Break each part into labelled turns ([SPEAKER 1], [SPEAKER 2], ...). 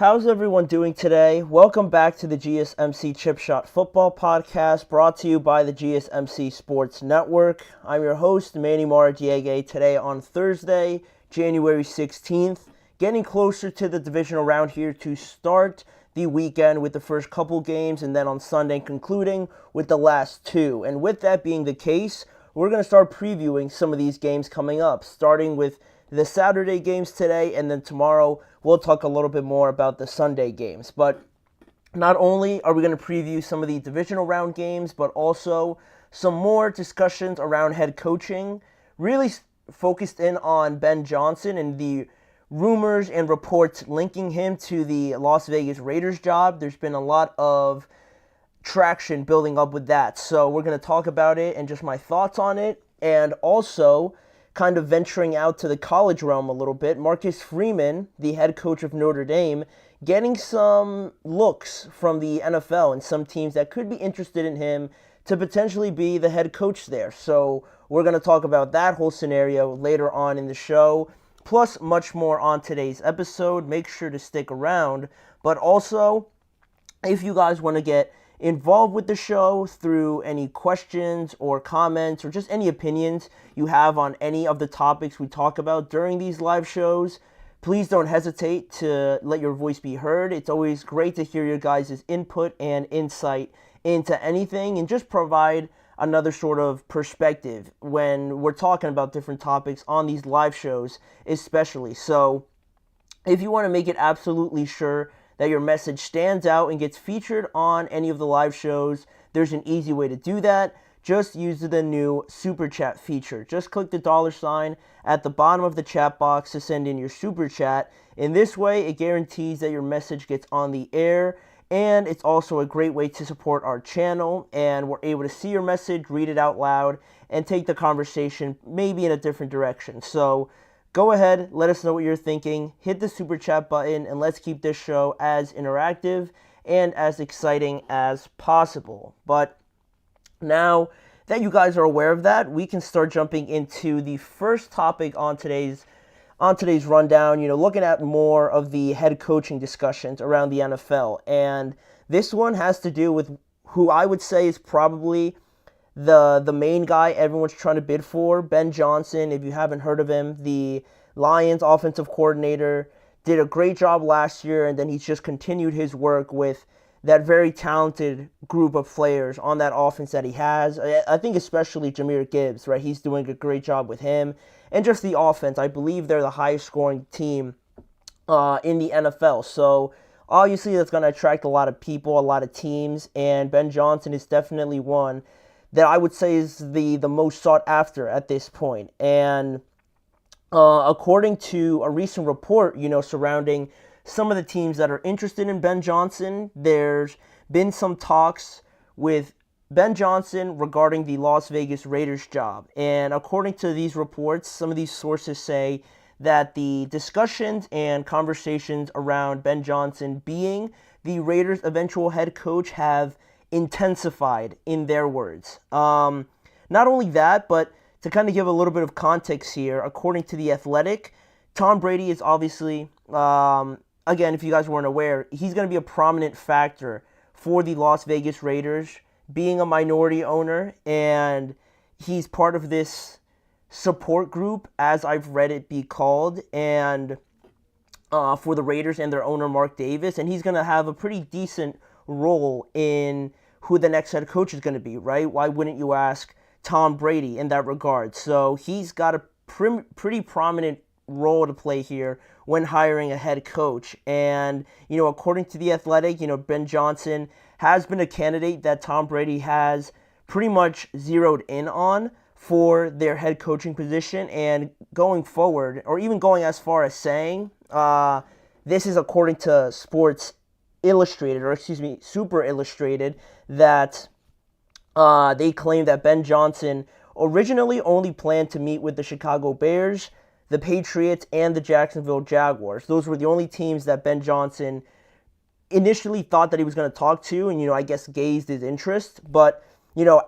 [SPEAKER 1] How's everyone doing today? Welcome back to the GSMC Chip Shot Football Podcast, brought to you by the GSMC Sports Network. I'm your host, Manny Maradiege, today on Thursday, January 16th, getting closer to the divisional round here to start the weekend with the first couple games, and then on Sunday concluding with the last two. And with that being the case, we're going to start previewing some of these games coming up, starting with the Saturday games today, and then tomorrow we'll talk a little bit more about the Sunday games. But not only are we going to preview some of the divisional round games, but also some more discussions around head coaching, really focused in on Ben Johnson and the rumors and reports linking him to the Las Vegas Raiders job. There's been a lot of traction building up with that. So we're going to talk about it and just my thoughts on it, and also kind of venturing out to the college realm a little bit. Marcus Freeman, the head coach of Notre Dame, getting some looks from the NFL and some teams that could be interested in him to potentially be the head coach there. So we're going to talk about that whole scenario later on in the show, plus much more on today's episode. Make sure to stick around. But also, if you guys want to get involved with the show through any questions or comments or just any opinions you have on any of the topics we talk about during these live shows, please don't hesitate to let your voice be heard. It's always great to hear your guys' input and insight into anything, and just provide another sort of perspective when we're talking about different topics on these live shows especially. So if you want to make it absolutely sure that your message stands out and gets featured on any of the live shows, there's an easy way to do that. Just use the new Super Chat feature. Just click the $ at the bottom of the chat box to send in your Super Chat. In this way, it guarantees that your message gets on the air, and it's also a great way to support our channel, and we're able to see your message, read it out loud, and take the conversation maybe in a different direction. So go ahead, let us know what you're thinking, hit the Super Chat button, and let's keep this show as interactive and as exciting as possible. But now that you guys are aware of that, we can start jumping into the first topic on today's rundown, looking at more of the head coaching discussions around the NFL. And this one has to do with who I would say is probably the main guy everyone's trying to bid for, Ben Johnson. If you haven't heard of him, the Lions offensive coordinator, did a great job last year, and then he's just continued his work with that very talented group of players on that offense that he has. I think especially Jahmyr Gibbs, right? He's doing a great job with him. And just the offense, I believe they're the highest scoring team in the NFL. So obviously that's going to attract a lot of people, a lot of teams, and Ben Johnson is definitely one that I would say is the most sought after at this point. And according to a recent report, surrounding some of the teams that are interested in Ben Johnson, there's been some talks with Ben Johnson regarding the Las Vegas Raiders job. And according to these reports, some of these sources say that the discussions and conversations around Ben Johnson being the Raiders' eventual head coach have intensified, in their words. Not only that, but to kind of give a little bit of context here, according to The Athletic, Tom Brady is obviously, again, if you guys weren't aware, he's going to be a prominent factor for the Las Vegas Raiders, being a minority owner, and he's part of this support group, as I've read it be called, and for the Raiders and their owner, Mark Davis, and he's going to have a pretty decent role in who the next head coach is going to be, right? Why wouldn't you ask Tom Brady in that regard? So he's got a pretty prominent role to play here when hiring a head coach. And, according to The Athletic, Ben Johnson has been a candidate that Tom Brady has pretty much zeroed in on for their head coaching position. And going forward, or even going as far as saying, this is according to Super Illustrated, that they claim that Ben Johnson originally only planned to meet with the Chicago Bears, the Patriots, and the Jacksonville Jaguars. Those were the only teams that Ben Johnson initially thought that he was going to talk to, and, I guess gauged his interest. But,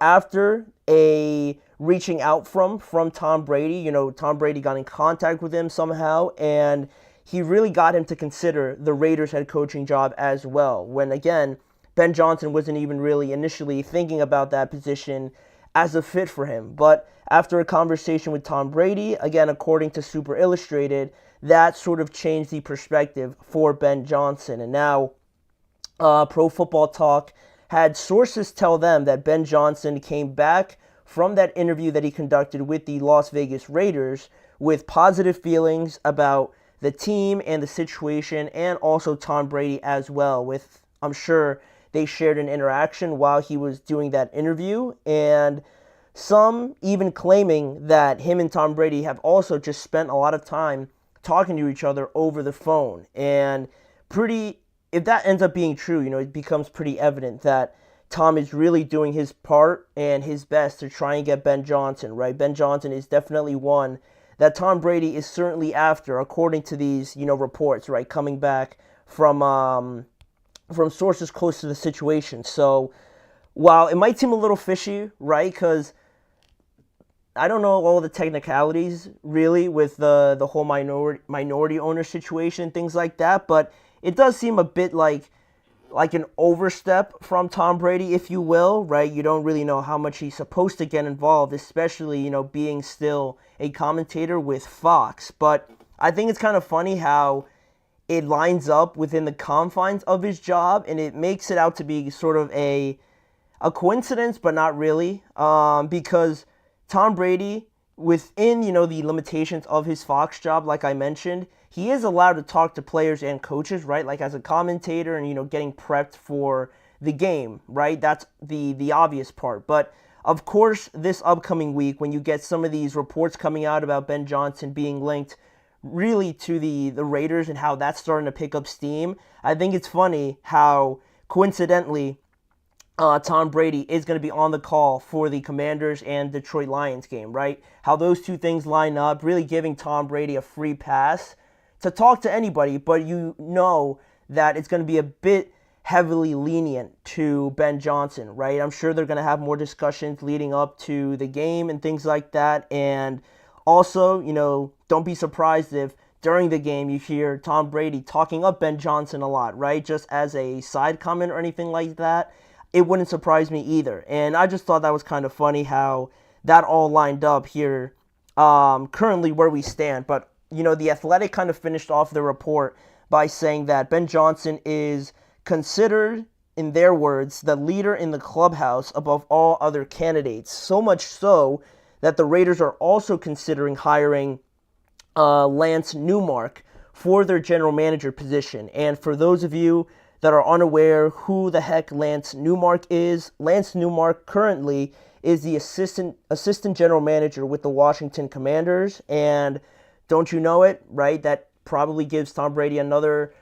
[SPEAKER 1] after a reaching out from Tom Brady, Tom Brady got in contact with him somehow, and he really got him to consider the Raiders head coaching job as well, when again, Ben Johnson wasn't even really initially thinking about that position as a fit for him. But after a conversation with Tom Brady, again, according to Super Illustrated, that sort of changed the perspective for Ben Johnson. And now Pro Football Talk had sources tell them that Ben Johnson came back from that interview that he conducted with the Las Vegas Raiders with positive feelings about the team and the situation, and also Tom Brady as well, with, I'm sure, they shared an interaction while he was doing that interview, and some even claiming that him and Tom Brady have also just spent a lot of time talking to each other over the phone. And if that ends up being true, it becomes pretty evident that Tom is really doing his part and his best to try and get Ben Johnson, right? Ben Johnson is definitely one that Tom Brady is certainly after, according to these, reports, right, coming back from sources close to the situation. So while it might seem a little fishy, right, because I don't know all the technicalities really with the whole minority owner situation, things like that, but it does seem a bit like an overstep from Tom Brady, if you will, right? You don't really know how much he's supposed to get involved, especially, being still a commentator with Fox. But I think it's kind of funny how it lines up within the confines of his job, and it makes it out to be sort of a coincidence, but not really, because Tom Brady, within, the limitations of his Fox job, like I mentioned, he is allowed to talk to players and coaches, right? Like as a commentator and, getting prepped for the game, right? That's the obvious part. But of course, this upcoming week, when you get some of these reports coming out about Ben Johnson being linked really to the Raiders and how that's starting to pick up steam, I think it's funny how coincidentally Tom Brady is going to be on the call for the Commanders and Detroit Lions game, right? How those two things line up, really giving Tom Brady a free pass to talk to anybody, but you know that it's going to be a bit heavily lenient to Ben Johnson, right? I'm sure they're going to have more discussions leading up to the game and things like that. And also, don't be surprised if during the game you hear Tom Brady talking up Ben Johnson a lot, right? Just as a side comment or anything like that. It wouldn't surprise me either. And I just thought that was kind of funny how that all lined up here currently where we stand. But The Athletic kind of finished off the report by saying that Ben Johnson is considered, in their words, the leader in the clubhouse above all other candidates. So much so that the Raiders are also considering hiring Lance Newmark for their general manager position. And for those of you that are unaware who the heck Lance Newmark is, Lance Newmark currently is the assistant general manager with the Washington Commanders. And don't you know it, right? That probably gives Tom Brady another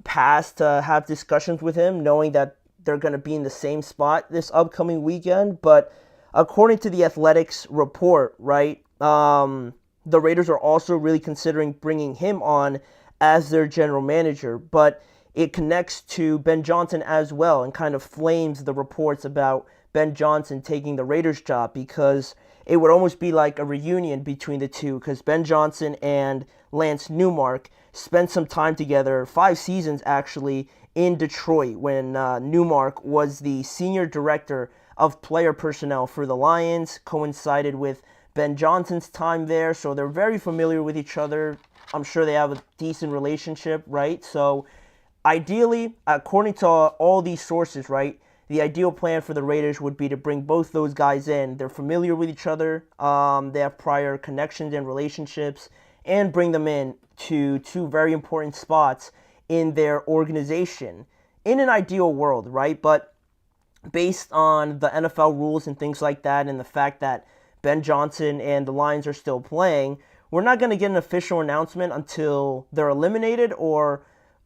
[SPEAKER 1] pass to have discussions with him, knowing that they're going to be in the same spot this upcoming weekend. But according to the Athletics report, right, the Raiders are also really considering bringing him on as their general manager. But it connects to Ben Johnson as well and kind of flames the reports about Ben Johnson taking the Raiders job, because it would almost be like a reunion between the two, because Ben Johnson and Lance Newmark spent some time together, 5 seasons actually, in Detroit when Newmark was the senior director of player personnel for the Lions, coincided with Ben Johnson's time there, so they're very familiar with each other. I'm sure they have a decent relationship, right? So ideally, according to all these sources, right, the ideal plan for the Raiders would be to bring both those guys in. They're familiar with each other. They have prior connections and relationships, and bring them in to 2 very important spots in their organization. In an ideal world, right? But based on the NFL rules and things like that, and the fact that Ben Johnson and the Lions are still playing, we're not going to get an official announcement until they're eliminated, or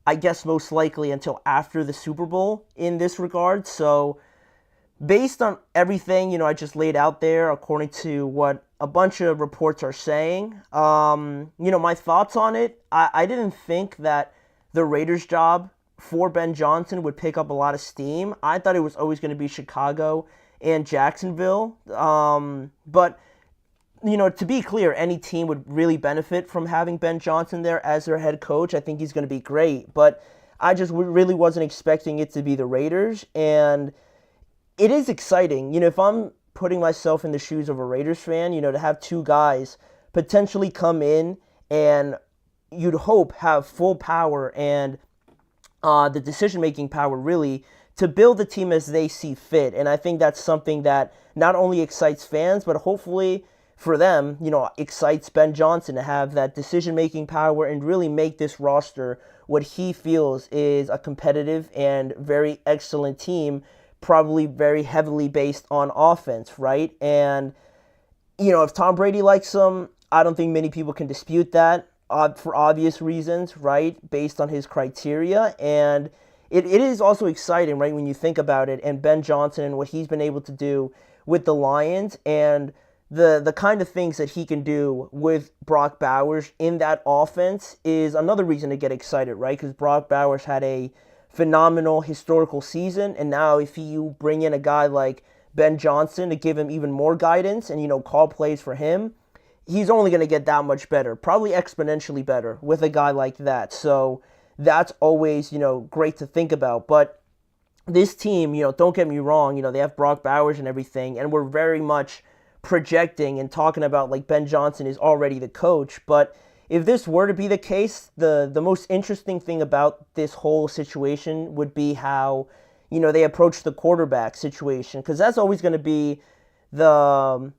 [SPEAKER 1] I guess most likely until after the Super Bowl in this regard. So based on everything, I just laid out there, according to what a bunch of reports are saying, my thoughts on it, I didn't think that the Raiders job for Ben Johnson would pick up a lot of steam. I thought it was always going to be Chicago and Jacksonville. But to be clear, any team would really benefit from having Ben Johnson there as their head coach. I think he's going to be great, but I just really wasn't expecting it to be the Raiders, and it is exciting. If I'm putting myself in the shoes of a Raiders fan, to have two guys potentially come in and you'd hope have full power and the decision-making power, really, to build the team as they see fit. And I think that's something that not only excites fans, but hopefully for them, excites Ben Johnson to have that decision-making power and really make this roster what he feels is a competitive and very excellent team, probably very heavily based on offense, right? And, if Tom Brady likes him, I don't think many people can dispute that for obvious reasons, right, based on his criteria. And it is also exciting, right, when you think about it, and Ben Johnson and what he's been able to do with the Lions and the kind of things that he can do with Brock Bowers in that offense is another reason to get excited, right? Because Brock Bowers had a phenomenal historical season, and now if you bring in a guy like Ben Johnson to give him even more guidance and, call plays for him, he's only going to get that much better, probably exponentially better with a guy like that. So that's always, great to think about. But this team, don't get me wrong, they have Brock Bowers and everything, and we're very much projecting and talking about like Ben Johnson is already the coach. But if this were to be the case, the most interesting thing about this whole situation would be how, they approach the quarterback situation, because that's always going to be the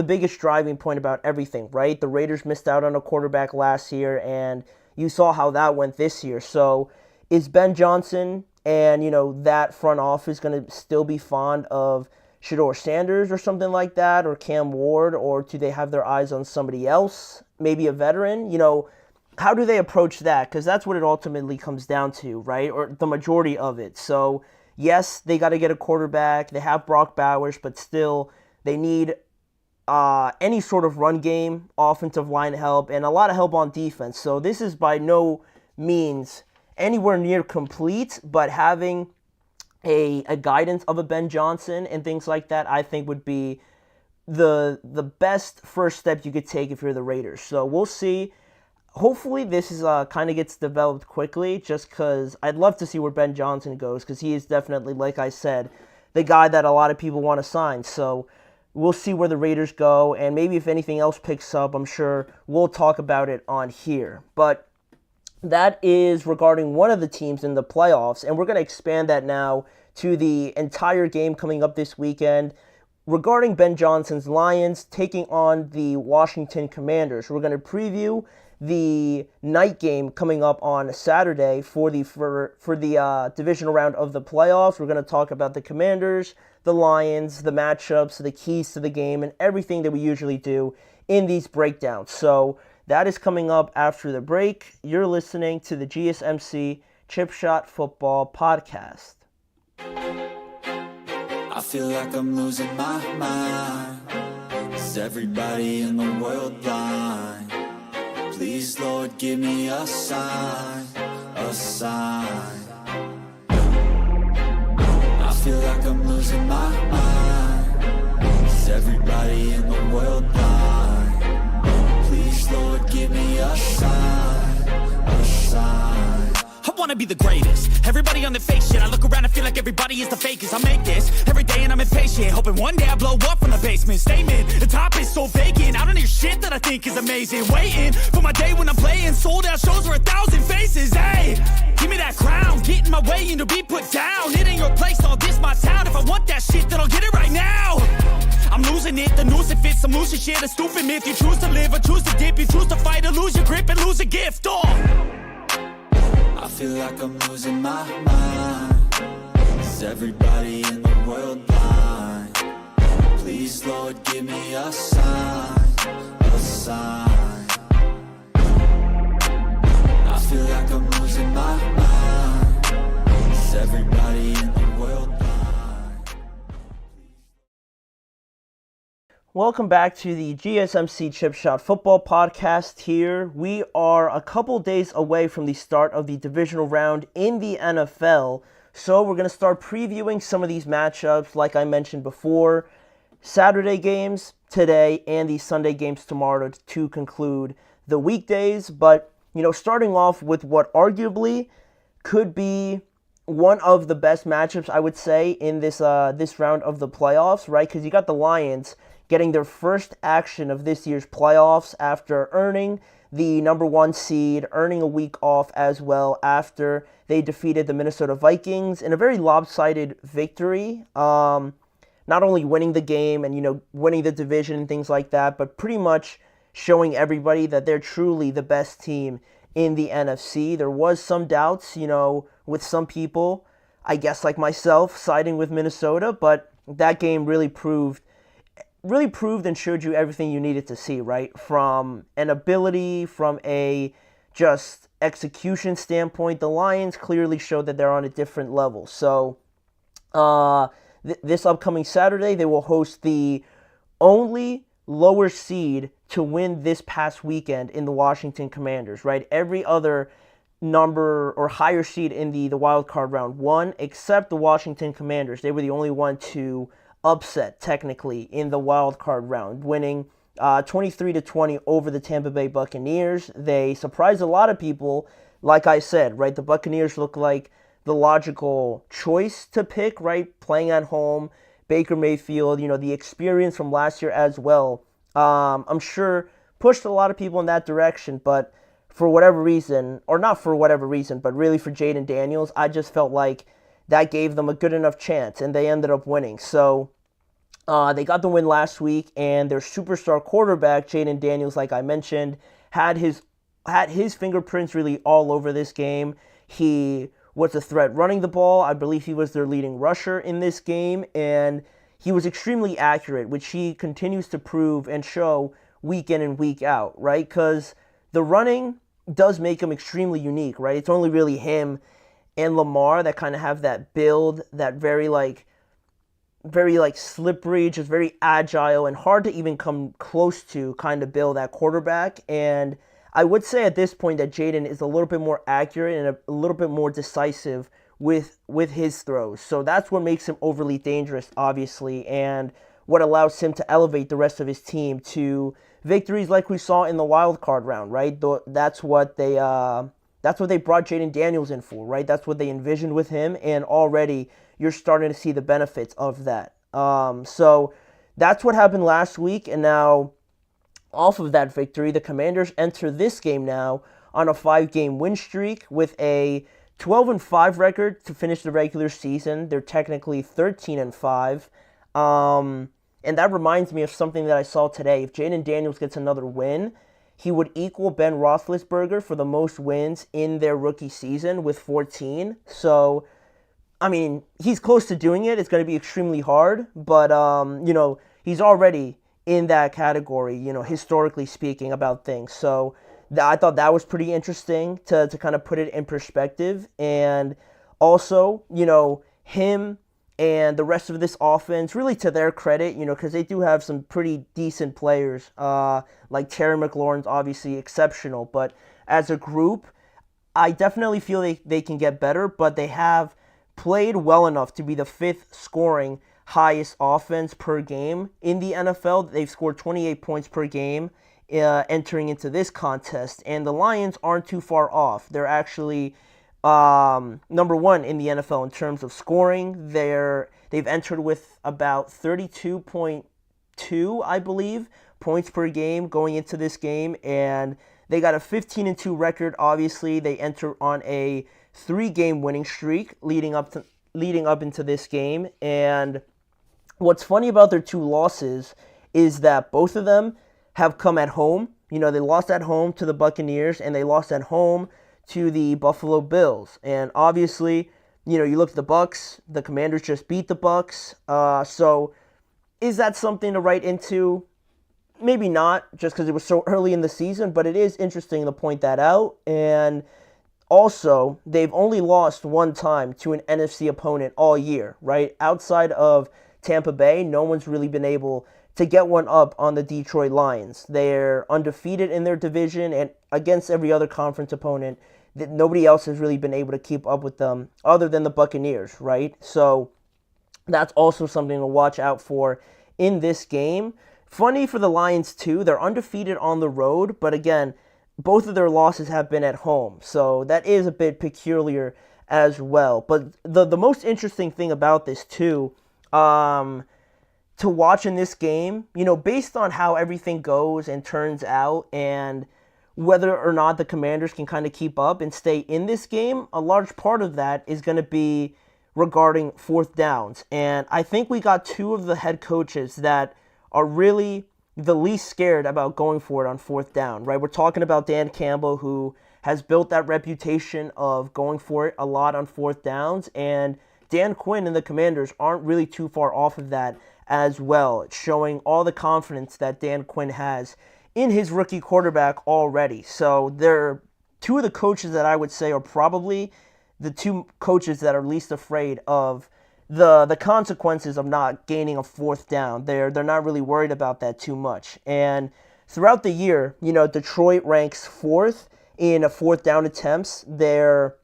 [SPEAKER 1] biggest driving point about everything, right? The Raiders missed out on a quarterback last year, and you saw how that went this year. So is Ben Johnson and, that front office going to still be fond of Shedeur Sanders or something like that, or Cam Ward, or do they have their eyes on somebody else, maybe a veteran? How do they approach that? Because that's what it ultimately comes down to, right? Or the majority of it. So, yes, they got to get a quarterback. They have Brock Bowers, but still they need any sort of run game, offensive line help, and a lot of help on defense. So this is by no means anywhere near complete, but having a guidance of a Ben Johnson and things like that, I think would be the best first step you could take if you're the Raiders. So we'll see. Hopefully this is kind of gets developed quickly, just because I'd love to see where Ben Johnson goes, because he is definitely, like I said, the guy that a lot of people want to sign. So we'll see where the Raiders go, and maybe if anything else picks up, I'm sure we'll talk about it on here. But that is regarding one of the teams in the playoffs, and we're going to expand that now to the entire game coming up this weekend regarding Ben Johnson's Lions taking on the Washington Commanders. We're going to preview the night game coming up on Saturday for the divisional round of the playoffs. We're going to talk about the Commanders, the Lions, the matchups, the keys to the game, and everything that we usually do in these breakdowns. So that is coming up after the break. You're listening to the GSMC Chip Shot Football Podcast.
[SPEAKER 2] I feel like I'm losing my mind. Is everybody in the world blind? Please, Lord, give me a sign, a sign. I feel like I'm losing my mind. Is everybody in the world blind? Please, Lord, give me a sign, a sign.
[SPEAKER 3] I wanna be the greatest. Everybody on the fake shit. I look around and feel like everybody is the fakest. I make this every day and I'm impatient, hoping one day I blow up from the basement. Statement, the top is so vacant. I don't hear shit that I think is amazing. Waiting for my day when I'm playing sold out shows for 1,000 faces. Hey, give me that crown, get in my way and to be put down. It ain't your place, all this my town. If I want that shit, then I'll get it right now. I'm losing it, the noose it fits. I'm losing shit, a stupid myth. You choose to live or choose to dip. You choose to fight or lose your grip and lose a gift.
[SPEAKER 2] I feel like I'm losing my mind. Is everybody in the world blind? Please, Lord, give me a sign, a sign. I feel like I'm losing my mind. Is everybody in the world blind?
[SPEAKER 1] Welcome back to the GSMC Chip Shot Football Podcast here. We are a couple days away from the start of the divisional round in the NFL, so we're going to start previewing some of these matchups like I mentioned before. Saturday games, today and the Sunday games tomorrow to conclude the weekdays. But, starting off with what arguably could be one of the best matchups, I would say, in this round of the playoffs, right? Because you got the Lions getting their first action of this year's playoffs after earning the number 1 seed, earning a week off as well after they defeated the Minnesota Vikings in a very lopsided victory. Not only winning the game and, winning the division and things like that, but pretty much showing everybody that they're truly the best team in the NFC. There was some doubts, with some people, I guess like myself, siding with Minnesota, but that game really proved and showed you everything you needed to see, right? From an ability, from a just execution standpoint, the Lions clearly showed that they're on a different level. So, this upcoming Saturday, they will host the only lower seed to win this past weekend in the Washington Commanders, right? Every other number or higher seed in the wild card round won, except the Washington Commanders. They were the only one to upset, technically, in the wild card round, winning 23-20 over the Tampa Bay Buccaneers. They surprised a lot of people, like I said, right? The Buccaneers look like the logical choice to pick, right? Playing at home, Baker Mayfield, the experience from last year as well. I'm sure pushed a lot of people in that direction, but for whatever reason, or not for whatever reason, but really for Jaden Daniels, I just felt like that gave them a good enough chance, and they ended up winning. So they got the win last week, and their superstar quarterback, Jaden Daniels, like I mentioned, had his fingerprints really all over this game. He was a threat running the ball. I believe he was their leading rusher in this game, and he was extremely accurate, which he continues to prove and show week in and week out, right? Because the running does make him extremely unique, right? It's only really him and Lamar that kind of have that build, that very slippery, just very agile and hard to even come close to kind of build that quarterback. And I would say at this point that Jaden is a little bit more accurate and a little bit more decisive with his throws. So that's what makes him overly dangerous, obviously, and what allows him to elevate the rest of his team to victories like we saw in the wild card round, right? That's what they brought Jaden Daniels in for, right? That's what they envisioned with him, and already you're starting to see the benefits of that. So that's what happened last week, and now off of that victory, the Commanders enter this game now on a 5-game win streak with a 12-5 record to finish the regular season. They're technically 13-5. And that reminds me of something that I saw today. If Jaden Daniels gets another win, he would equal Ben Roethlisberger for the most wins in their rookie season with 14. So, I mean, he's close to doing it. It's going to be extremely hard, but, he's already in that category, historically speaking about things. So I thought that was pretty interesting to kind of put it in perspective. And also, him and the rest of this offense, really to their credit, because they do have some pretty decent players, like Terry McLaurin's obviously exceptional, but as a group, I definitely feel they can get better, but they have played well enough to be the 5th scoring highest offense per game in the NFL. They've scored 28 points per game entering into this contest, and the Lions aren't too far off. They're actually number 1 in the NFL in terms of scoring. They've entered with about 32.2, I believe, points per game going into this game, and they got a 15-2 record. Obviously, they enter on a 3-game winning streak leading up into this game. And what's funny about their 2 losses is that both of them have come at home. They lost at home to the Buccaneers, and they lost at home to the Buffalo Bills. And obviously, you look at the Bucs, the Commanders just beat the Bucs. So is that something to write into? Maybe not, just because it was so early in the season, but it is interesting to point that out. And also, they've only lost one time to an NFC opponent all year, right? Outside of Tampa Bay, no one's really been able to get one up on the Detroit Lions. They're undefeated in their division, and against every other conference opponent, that nobody else has really been able to keep up with them other than the Buccaneers, right? So that's also something to watch out for in this game. funny for the Lions too. They're undefeated on the road, but again, both of their losses have been at home. So that is a bit peculiar as well. But the most interesting thing about this too, to watch in this game, based on how everything goes and turns out and whether or not the Commanders can kind of keep up and stay in this game, a large part of that is going to be regarding fourth downs. And I think we got two of the head coaches that are really the least scared about going for it on fourth down, right? We're talking about Dan Campbell, who has built that reputation of going for it a lot on fourth downs, and Dan Quinn and the Commanders aren't really too far off of that as well. It's showing all the confidence that Dan Quinn has in his rookie quarterback already. So they're two of the coaches that I would say are probably the two coaches that are least afraid of the consequences of not gaining a fourth down. They're not really worried about that too much. And throughout the year, Detroit ranks fourth in fourth down attempts. They're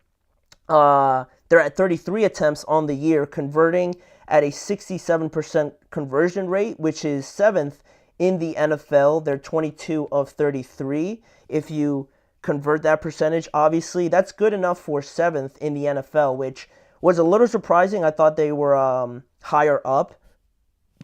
[SPEAKER 1] at 33 attempts on the year, converting at a 67% conversion rate, which is seventh in the NFL. They're 22 of 33. If you convert that percentage, obviously, that's good enough for seventh in the NFL, which was a little surprising. I thought they were higher up.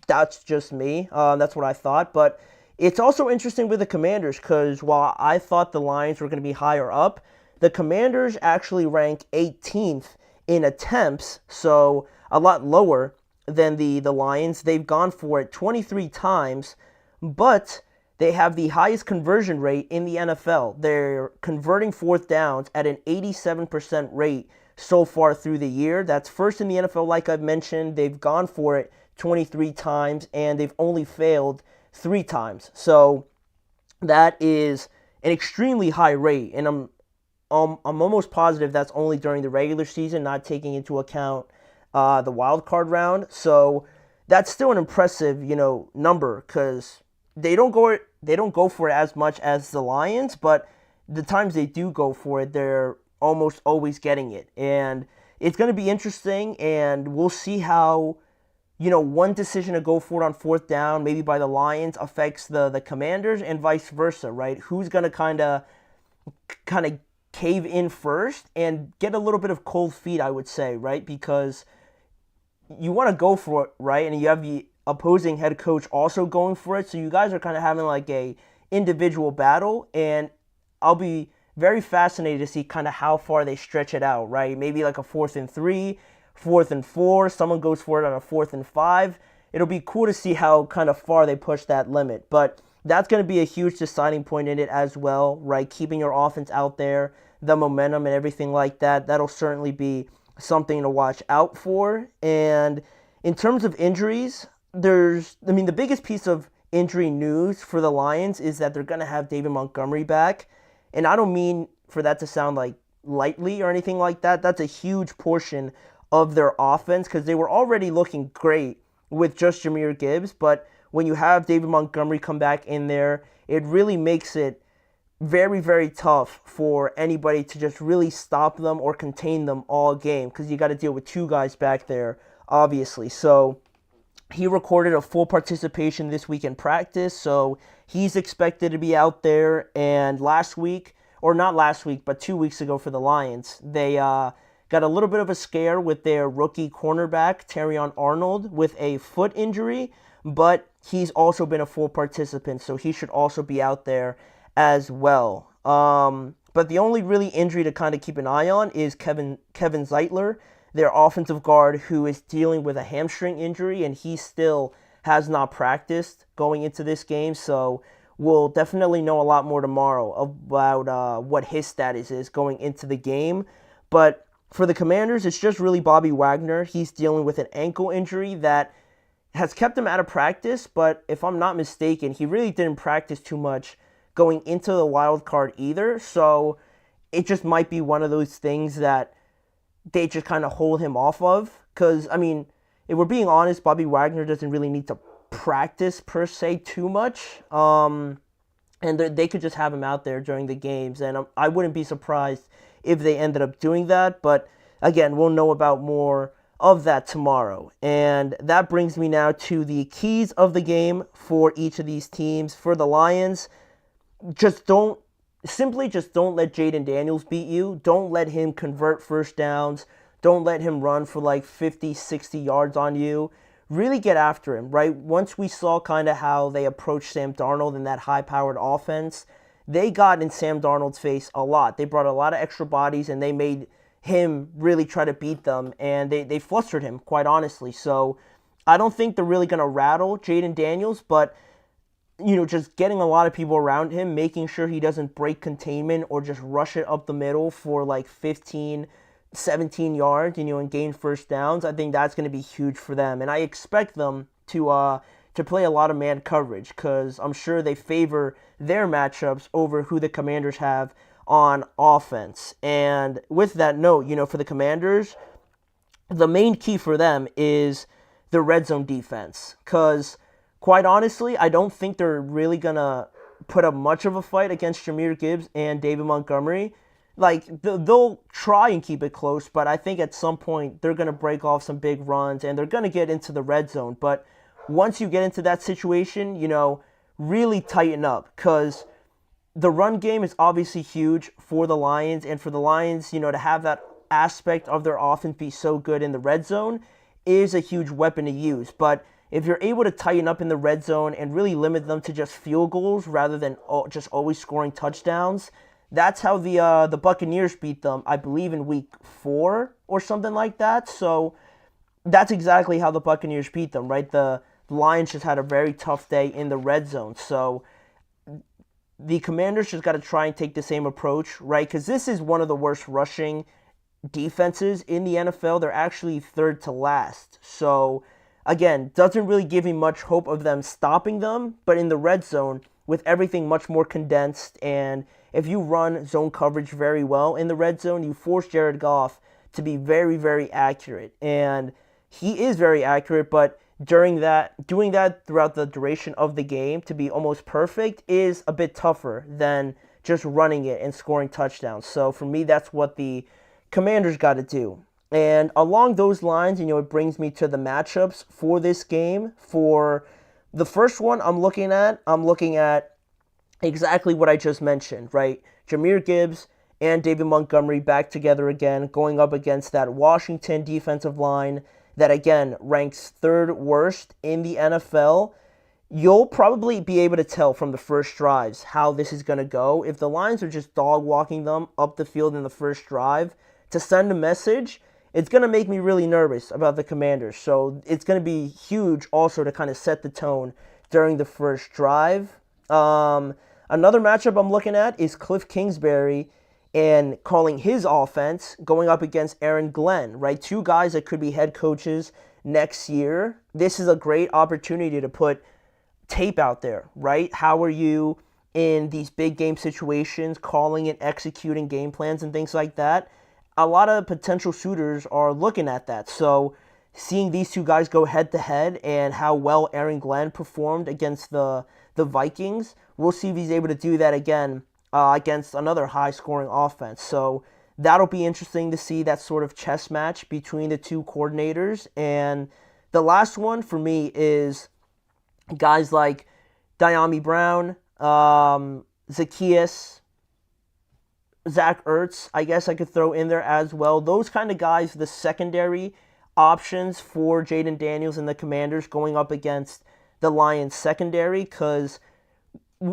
[SPEAKER 1] That's just me. That's what I thought. But it's also interesting with the Commanders because while I thought the Lions were going to be higher up, the Commanders actually rank 18th in attempts, so a lot lower than the Lions. They've gone for it 23 times, but they have the highest conversion rate in the NFL. They're converting fourth downs at an 87% rate so far through the year. That's first in the NFL, like I've mentioned. They've gone for it 23 times, and they've only failed 3 times. So that is an extremely high rate, and I'm almost positive that's only during the regular season, not taking into account the wild card round. So that's still an impressive, number because they don't go for it as much as the Lions, but the times they do go for it, they're almost always getting it. And it's going to be interesting, and we'll see how, one decision to go for it on fourth down, maybe by the Lions, affects the Commanders and vice versa, right? Who's going to kind of cave in first and get a little bit of cold feet, I would say, right? Because you want to go for it, right? And you have the opposing head coach also going for it. So you guys are kind of having like a individual battle, and I'll be very fascinated to see kind of how far they stretch it out, right? Maybe like a 4th and 3, 4th and 4, someone goes for it on a 4th and 5. It'll be cool to see how kind of far they push that limit. But that's going to be a huge deciding point in it as well, right? Keeping your offense out there, the momentum and everything like that. That'll certainly be something to watch out for. And in terms of injuries, the biggest piece of injury news for the Lions is that they're going to have David Montgomery back. And I don't mean for that to sound like lightly or anything like that. That's a huge portion of their offense because they were already looking great with just Jahmyr Gibbs. But when you have David Montgomery come back in there, it really makes it very, very tough for anybody to just really stop them or contain them all game because you got to deal with 2 guys back there, obviously. So he recorded a full participation this week in practice, so he's expected to be out there. And last week, or not last week, but 2 weeks ago for the Lions, they got a little bit of a scare with their rookie cornerback, Terrion Arnold, with a foot injury, but he's also been a full participant, so he should also be out there as well. But the only really injury to kind of keep an eye on is Kevin Zeitler, their offensive guard, who is dealing with a hamstring injury, and he still has not practiced going into this game. So we'll definitely know a lot more tomorrow about what his status is going into the game. But for the Commanders, it's just really Bobby Wagner. He's dealing with an ankle injury that has kept him out of practice, but if I'm not mistaken, he really didn't practice too much going into the wild card either. So it just might be one of those things that they just kind of hold him off of. Because, if we're being honest, Bobby Wagner doesn't really need to practice per se too much. And they could just have him out there during the games. And I wouldn't be surprised if they ended up doing that. But again, we'll know about more of that tomorrow. And that brings me now to the keys of the game for each of these teams. For the Lions, just don't let Jaden Daniels beat you. Don't let him convert first downs. Don't let him run for like 50, 60 yards on you. Really get after him, right? Once we saw kind of how they approached Sam Darnold in that high-powered offense, they got in Sam Darnold's face a lot. They brought a lot of extra bodies, and they made him really try to beat them, and they flustered him, quite honestly. So I don't think they're really going to rattle Jaden Daniels, but just getting a lot of people around him, making sure he doesn't break containment or just rush it up the middle for like 15, 17 yards, and gain first downs. I think that's going to be huge for them, and I expect them to play a lot of man coverage because I'm sure they favor their matchups over who the Commanders have on offense. And with that note, for the Commanders, the main key for them is the red zone defense. Because, quite honestly, I don't think they're really going to put up much of a fight against Jahmyr Gibbs and David Montgomery. Like, they'll try and keep it close, but I think at some point they're going to break off some big runs and they're going to get into the red zone. But once you get into that situation, really tighten up because the run game is obviously huge for the Lions, and for the Lions, to have that aspect of their offense be so good in the red zone is a huge weapon to use. But if you're able to tighten up in the red zone and really limit them to just field goals rather than just always scoring touchdowns, that's how the Buccaneers beat them, I believe, in week 4 or something like that. So that's exactly how the Buccaneers beat them, right? The Lions just had a very tough day in the red zone. So the Commanders just got to try and take the same approach, right? Because this is one of the worst rushing defenses in the NFL. They're actually third to last. So, again, doesn't really give me much hope of them stopping them. But in the red zone, with everything much more condensed, and if you run zone coverage very well in the red zone, you force Jared Goff to be very, very accurate. And he is very accurate, but doing that throughout the duration of the game to be almost perfect is a bit tougher than just running it and scoring touchdowns. So for me, that's what the Commanders got to do. And along those lines, it brings me to the matchups for this game. For the first one I'm looking at exactly what I just mentioned, right? Jahmyr Gibbs and David Montgomery back together again, going up against that Washington defensive line that, again, ranks third worst in the NFL. You'll probably be able to tell from the first drives how this is going to go. If the Lions are just dog-walking them up the field in the first drive to send a message, it's going to make me really nervous about the Commanders. So it's going to be huge also to kind of set the tone during the first drive. Another matchup I'm looking at is Cliff Kingsbury and calling his offense going up against Aaron Glenn, right? Two guys that could be head coaches next year. This is a great opportunity to put tape out there, right? How are you in these big game situations, calling and executing game plans and things like that? A lot of potential suitors are looking at that. So seeing these two guys go head to head and how well Aaron Glenn performed against the Vikings, we'll see if he's able to do that again against another high-scoring offense. So that'll be interesting to see that sort of chess match between the two coordinators. And the last one for me is guys like Dyami Brown, Zacchaeus, Zach Ertz, I guess I could throw in there as well. Those kind of guys, the secondary options for Jaden Daniels and the Commanders going up against the Lions secondary, because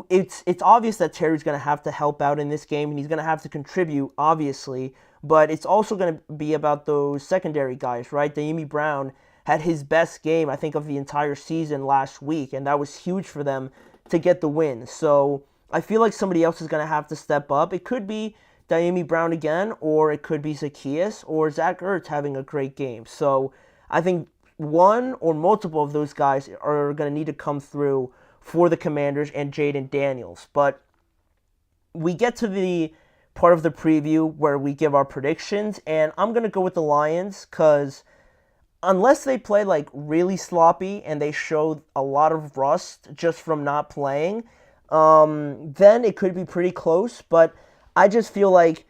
[SPEAKER 1] it's obvious that Terry's going to have to help out in this game, and he's going to have to contribute, obviously, but it's also going to be about those secondary guys, right? Dyami Brown had his best game, I think, of the entire season last week, and that was huge for them to get the win. So I feel like somebody else is going to have to step up. It could be Dyami Brown again, or it could be Zacchaeus, or Zach Ertz having a great game. So I think one or multiple of those guys are going to need to come through for the Commanders and Jaden Daniels. But we get to the part of the preview where we give our predictions, and I'm going to go with the Lions because unless they play like really sloppy and they show a lot of rust just from not playing, then it could be pretty close. But I just feel like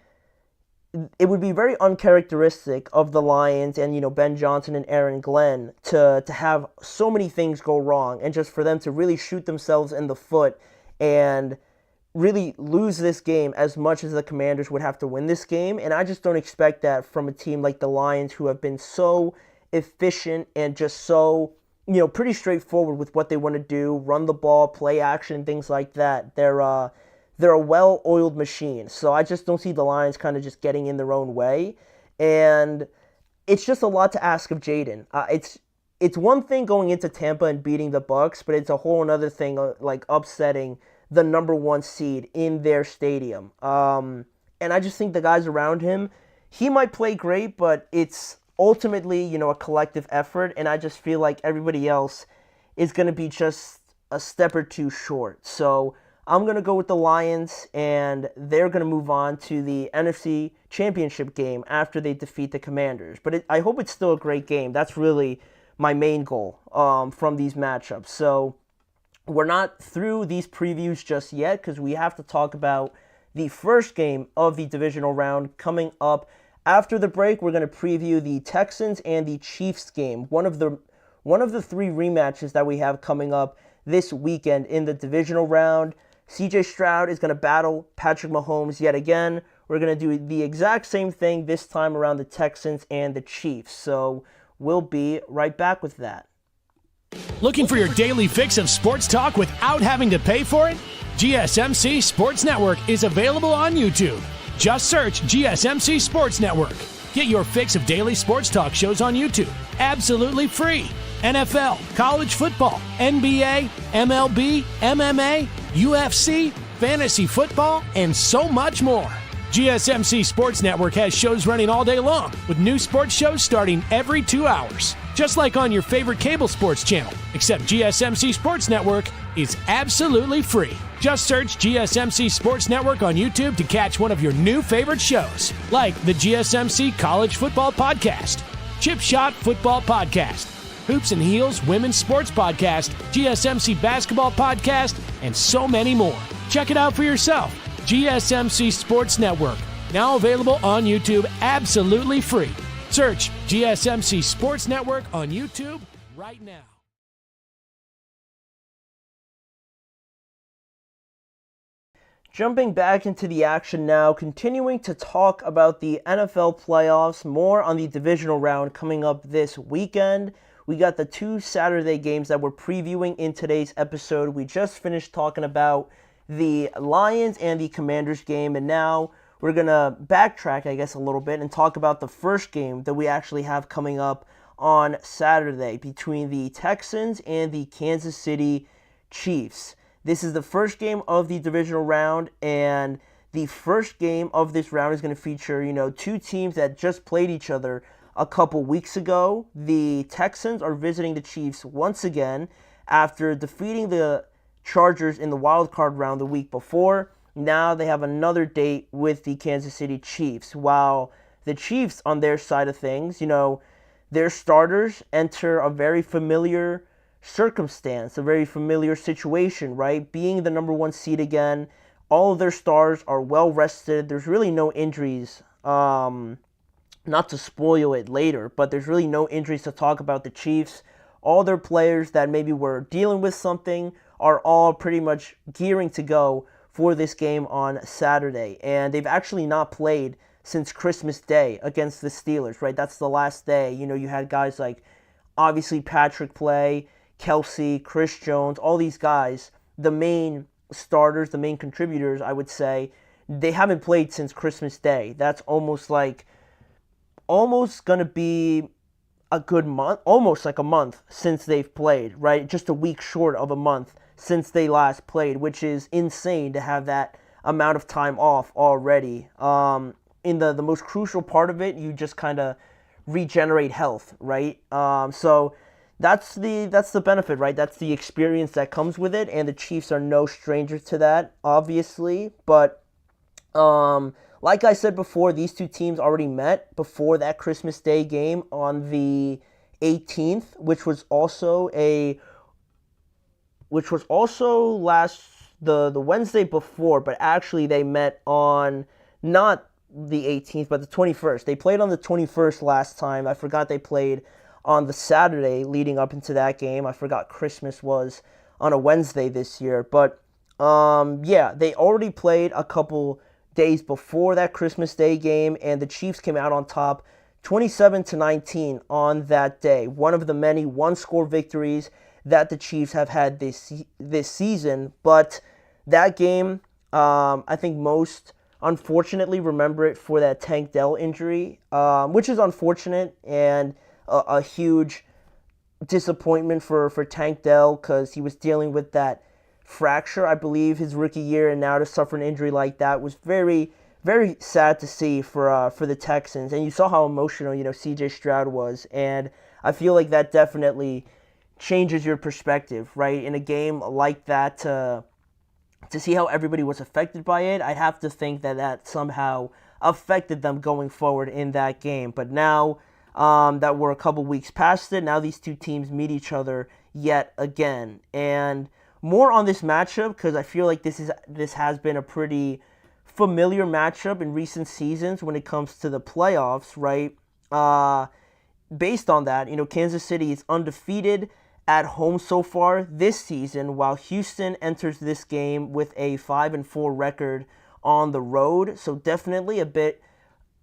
[SPEAKER 1] it would be very uncharacteristic of the Lions and, Ben Johnson and Aaron Glenn to have so many things go wrong and just for them to really shoot themselves in the foot and really lose this game as much as the Commanders would have to win this game. And I just don't expect that from a team like the Lions, who have been so efficient and just so, pretty straightforward with what they want to do, run the ball, play action, things like that. They're a well-oiled machine. So I just don't see the Lions kind of just getting in their own way. And it's just a lot to ask of Jaden. It's one thing going into Tampa and beating the Bucs, but it's a whole other thing like upsetting the number 1 seed in their stadium. And I just think the guys around him, he might play great, but it's ultimately, a collective effort. And I just feel like everybody else is going to be just a step or two short. So I'm going to go with the Lions, and they're going to move on to the NFC Championship game after they defeat the Commanders. But I hope it's still a great game. That's really my main goal from these matchups. So we're not through these previews just yet because we have to talk about the first game of the divisional round coming up. After the break, we're going to preview the Texans and the Chiefs game, one of the 3 rematches that we have coming up this weekend in the divisional round. CJ Stroud is going to battle Patrick Mahomes yet again. We're going to do the exact same thing this time around the Texans and the Chiefs. So we'll be right back with that.
[SPEAKER 4] Looking for your daily fix of sports talk without having to pay for it? GSMC Sports Network is available on YouTube. Just search GSMC Sports Network. Get your fix of daily sports talk shows on YouTube, absolutely free. NFL, college football, NBA, MLB, MMA, UFC, fantasy football, and so much more. GSMC Sports Network has shows running all day long, with new sports shows starting every 2 hours. Just like on your favorite cable sports channel, except GSMC Sports Network is absolutely free. Just search GSMC Sports Network on YouTube to catch one of your new favorite shows, like the GSMC College Football Podcast, Chip Shot Football Podcast, Hoops and Heels Women's Sports Podcast, GSMC Basketball Podcast, and so many more. Check it out for yourself. GSMC Sports Network, now available on YouTube absolutely free. Search GSMC Sports Network on YouTube right now.
[SPEAKER 1] Jumping back into the action now, continuing to talk about the NFL playoffs, more on the divisional round coming up this weekend. We got the 2 Saturday games that we're previewing in today's episode. We just finished talking about the Lions and the Commanders game, and now we're going to backtrack, I guess, a little bit and talk about the first game that we actually have coming up on Saturday between the Texans and the Kansas City Chiefs. This is the first game of the divisional round, and the first game of this round is going to feature, 2 teams that just played each other a couple weeks ago. The Texans are visiting the Chiefs once again after defeating the Chargers in the wild card round the week before. Now they have another date with the Kansas City Chiefs. While the Chiefs, on their side of things, their starters enter a very familiar circumstance, a very familiar situation, right? Being the number 1 seed again, all of their stars are well rested. There's really no injuries, not to spoil it later, but there's really no injuries to talk about the Chiefs. All their players that maybe were dealing with something are all pretty much gearing to go for this game on Saturday. And they've actually not played since Christmas Day against the Steelers, right? That's the last day. You had guys like, obviously, Patrick play, Kelsey, Chris Jones, all these guys, the main starters, the main contributors, I would say, they haven't played since Christmas Day. That's almost going to be a good month, almost like a month since they've played, right? Just a week short of a month since they last played, which is insane to have that amount of time off already. In the most crucial part of it, you just kind of regenerate health, right? So that's the benefit, right? That's the experience that comes with it, and the Chiefs are no stranger to that, obviously. But like I said before, these 2 teams already met before that Christmas Day game on the 18th, which was also the Wednesday before, but actually they met on not the 18th, but the 21st. They played on the 21st last time. I forgot they played on the Saturday leading up into that game. I forgot Christmas was on a Wednesday this year. But, yeah, they already played a couple days before that Christmas Day game, and the Chiefs came out on top 27-19 on that day. One of the many one-score victories that the Chiefs have had this season. But that game, I think most unfortunately remember it for that Tank Dell injury, which is unfortunate and a huge disappointment for Tank Dell because he was dealing with that fracture, I believe, his rookie year, and now to suffer an injury like that was very, very sad to see for the Texans. And you saw how emotional, C.J. Stroud was, and I feel like that definitely changes your perspective, right? In a game like that, to see how everybody was affected by it, I'd have to think that somehow affected them going forward in that game. But now that we're a couple weeks past it, now these two teams meet each other yet again. And more on this matchup, because I feel like this has been a pretty familiar matchup in recent seasons when it comes to the playoffs, right? Based on that, Kansas City is undefeated at home so far this season, while Houston enters this game with a 5-4 record on the road. So definitely a bit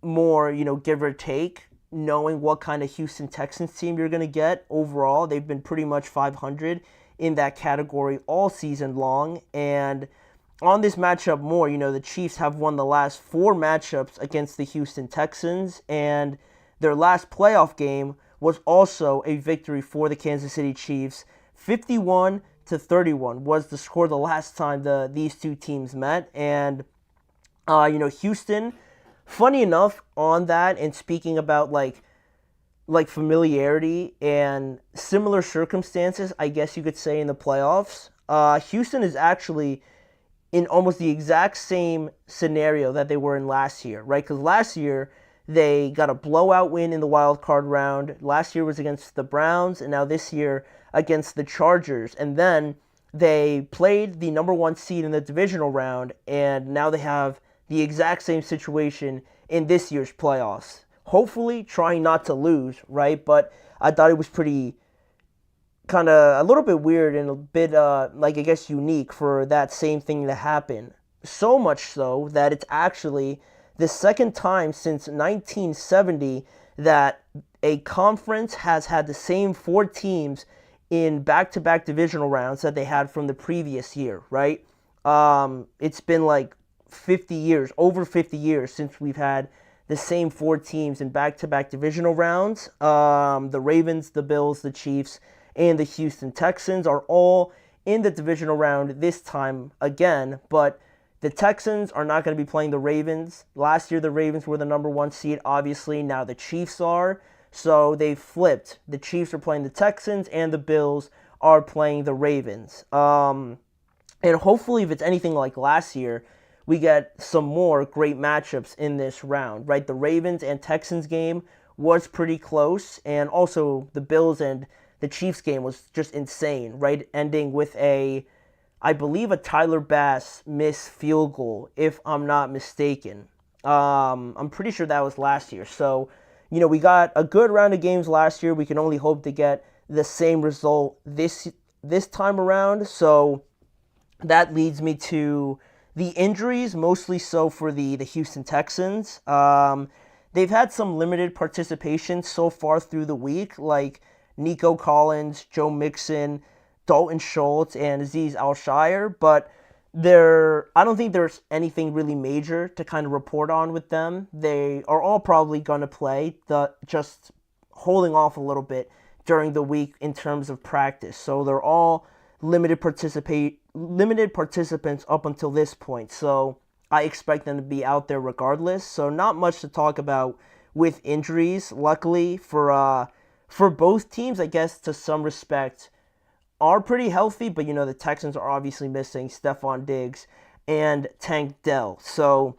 [SPEAKER 1] more, give or take, knowing what kind of Houston Texans team you're going to get overall. They've been pretty much 500 in that category all season long. And on this matchup more, the Chiefs have won the last 4 matchups against the Houston Texans, and their last playoff game was also a victory for the Kansas City Chiefs. 51-31 was the score the last time these two teams met. And, Houston, funny enough on that, and speaking about like familiarity and similar circumstances, I guess you could say, in the playoffs, Houston is actually in almost the exact same scenario that they were in last year, right? Because last year, they got a blowout win in the wild card round. Last year was against the Browns, and now this year against the Chargers. And then they played the number 1 seed in the divisional round, and now they have the exact same situation in this year's playoffs. Hopefully trying not to lose, right? But I thought it was pretty kind of a little bit weird and a bit, I guess, unique for that same thing to happen. So much so that it's actually the second time since 1970 that a conference has had the same 4 teams in back-to-back divisional rounds that they had from the previous year, right? It's been like 50 years, over 50 years since we've had the same 4 teams in back-to-back divisional rounds. The Ravens, the Bills, the Chiefs, and the Houston Texans are all in the divisional round this time again, but the Texans are not going to be playing the Ravens. Last year, the Ravens were the number 1 seed, obviously. Now the Chiefs are. So they flipped. The Chiefs are playing the Texans, and the Bills are playing the Ravens. And hopefully, if it's anything like last year, we get some more great matchups in this round, right? The Ravens and Texans game was pretty close, and also the Bills and the Chiefs game was just insane, right? Ending with I believe a Tyler Bass missed field goal, if I'm not mistaken. I'm pretty sure that was last year. So, we got a good round of games last year. We can only hope to get the same result this time around. So that leads me to the injuries, mostly so for the Houston Texans. They've had some limited participation so far through the week, like Nico Collins, Joe Mixon, Dalton Schultz, and Azeez Al-Shire, but I don't think there's anything really major to kind of report on with them. They are all probably going to play, just holding off a little bit during the week in terms of practice. So they're all limited participants up until this point. So I expect them to be out there regardless. So not much to talk about with injuries. Luckily for both teams, I guess to some respect, are pretty healthy, but the Texans are obviously missing Stephon Diggs and Tank Dell. So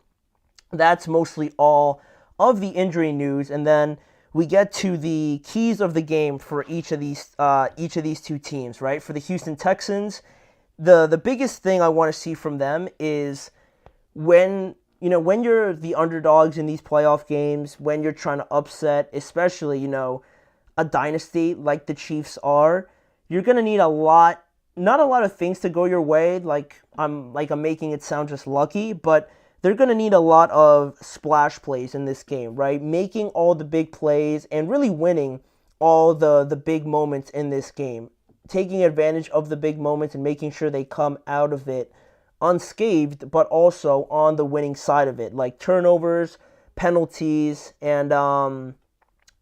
[SPEAKER 1] that's mostly all of the injury news, and then we get to the keys of the game for each of these two teams, right? For the Houston Texans, the biggest thing I want to see from them is when when you're the underdogs in these playoff games, when you're trying to upset, especially, a dynasty like the Chiefs are, you're going to need not a lot of things to go your way, like I'm making it sound just lucky, but they're going to need a lot of splash plays in this game, right? Making all the big plays and really winning all the big moments in this game. Taking advantage of the big moments and making sure they come out of it unscathed, but also on the winning side of it, like turnovers, penalties, and like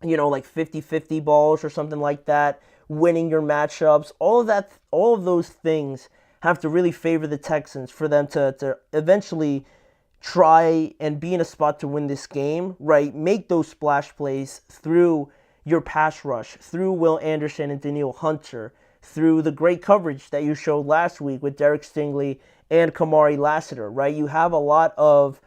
[SPEAKER 1] 50-50 balls or something like that, winning your matchups. All of those things have to really favor the Texans for them to eventually try and be in a spot to win this game, right? Make those splash plays through your pass rush, through Will Anderson and Danielle Hunter, through the great coverage that you showed last week with Derek Stingley and Kamari Lassiter, right? You have a lot of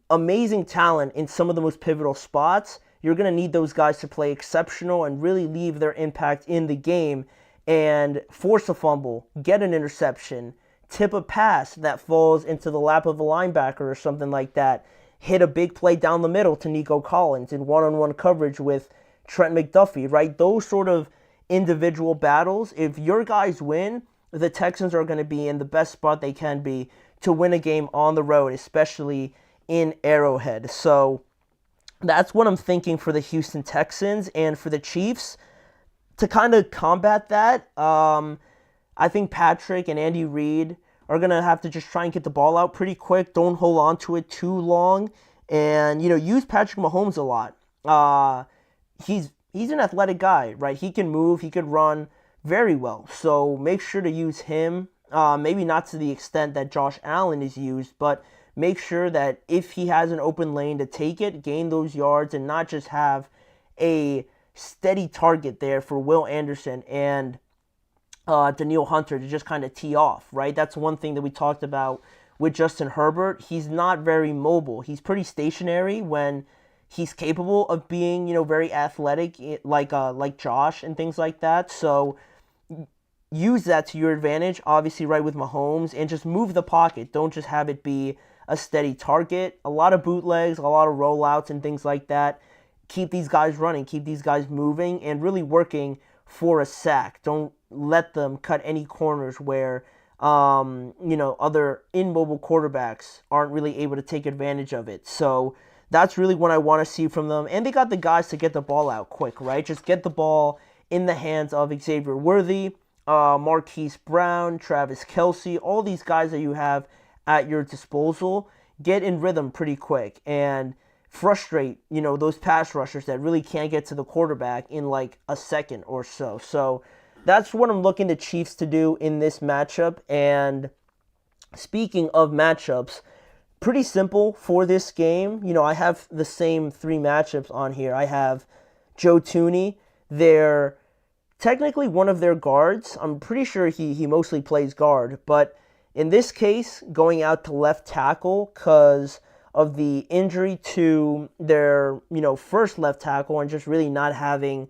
[SPEAKER 1] amazing talent in some of the most pivotal spots. You're going to need those guys to play exceptional and really leave their impact in the game and force a fumble, get an interception, tip a pass that falls into the lap of a linebacker or something like that, hit a big play down the middle to Nico Collins in one-on-one coverage with Trent McDuffie, right? Those sort of individual battles, if your guys win, the Texans are going to be in the best spot they can be to win a game on the road, especially in Arrowhead. So that's what I'm thinking for the Houston Texans. And for the Chiefs, to kind of combat that, I think Patrick and Andy Reid are going to have to just try and get the ball out pretty quick. Don't hold on to it too long. And, use Patrick Mahomes a lot. He's an athletic guy, right? He can move, he could run very well. So make sure to use him. Maybe not to the extent that Josh Allen is used, but make sure that if he has an open lane to take it, gain those yards, and not just have a steady target there for Will Anderson and Danielle Hunter to just kind of tee off, right? That's one thing that we talked about with Justin Herbert. He's not very mobile. He's pretty stationary when he's capable of being, very athletic, like Josh and things like that. So use that to your advantage, obviously, right, with Mahomes, and just move the pocket. Don't just have it be a steady target. A lot of bootlegs, a lot of rollouts and things like that. Keep these guys running, keep these guys moving, and really working for a sack. Don't let them cut any corners where, other immobile quarterbacks aren't really able to take advantage of it. So that's really what I want to see from them. And they got the guys to get the ball out quick, right? Just get the ball in the hands of Xavier Worthy, Marquise Brown, Travis Kelce, all these guys that you have at your disposal. Get in rhythm pretty quick and frustrate, those pass rushers that really can't get to the quarterback in like a second or so. So that's what I'm looking the Chiefs to do in this matchup. And speaking of matchups, pretty simple for this game. I have the same three matchups on here. I have Joe Thuney. They're technically one of their guards. I'm pretty sure he mostly plays guard. But in this case, going out to left tackle because of the injury to their, first left tackle and just really not having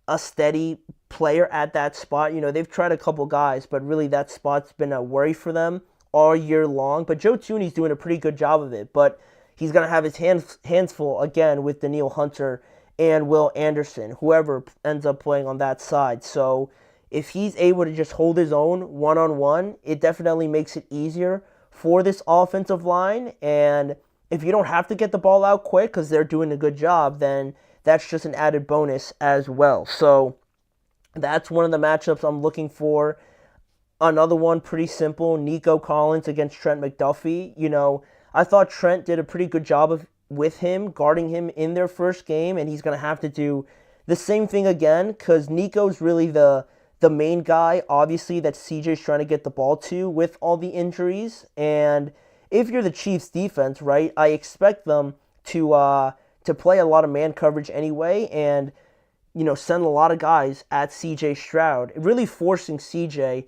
[SPEAKER 1] a steady player at that spot. They've tried a couple guys, but really that spot's been a worry for them all year long. But Joe Thuney's doing a pretty good job of it. But he's going to have his hands full again with Danielle Hunter and Will Anderson, whoever ends up playing on that side. So if he's able to just hold his own one-on-one, it definitely makes it easier for this offensive line. And if you don't have to get the ball out quick because they're doing a good job, then that's just an added bonus as well. So that's one of the matchups I'm looking for. Another one, pretty simple, Nico Collins against Trent McDuffie. I thought Trent did a pretty good job with him, guarding him in their first game, and he's going to have to do the same thing again because Nico's really the main guy, obviously, that CJ's trying to get the ball to with all the injuries. And if you're the Chiefs defense, right, I expect them to play a lot of man coverage anyway and, send a lot of guys at CJ Stroud, really forcing CJ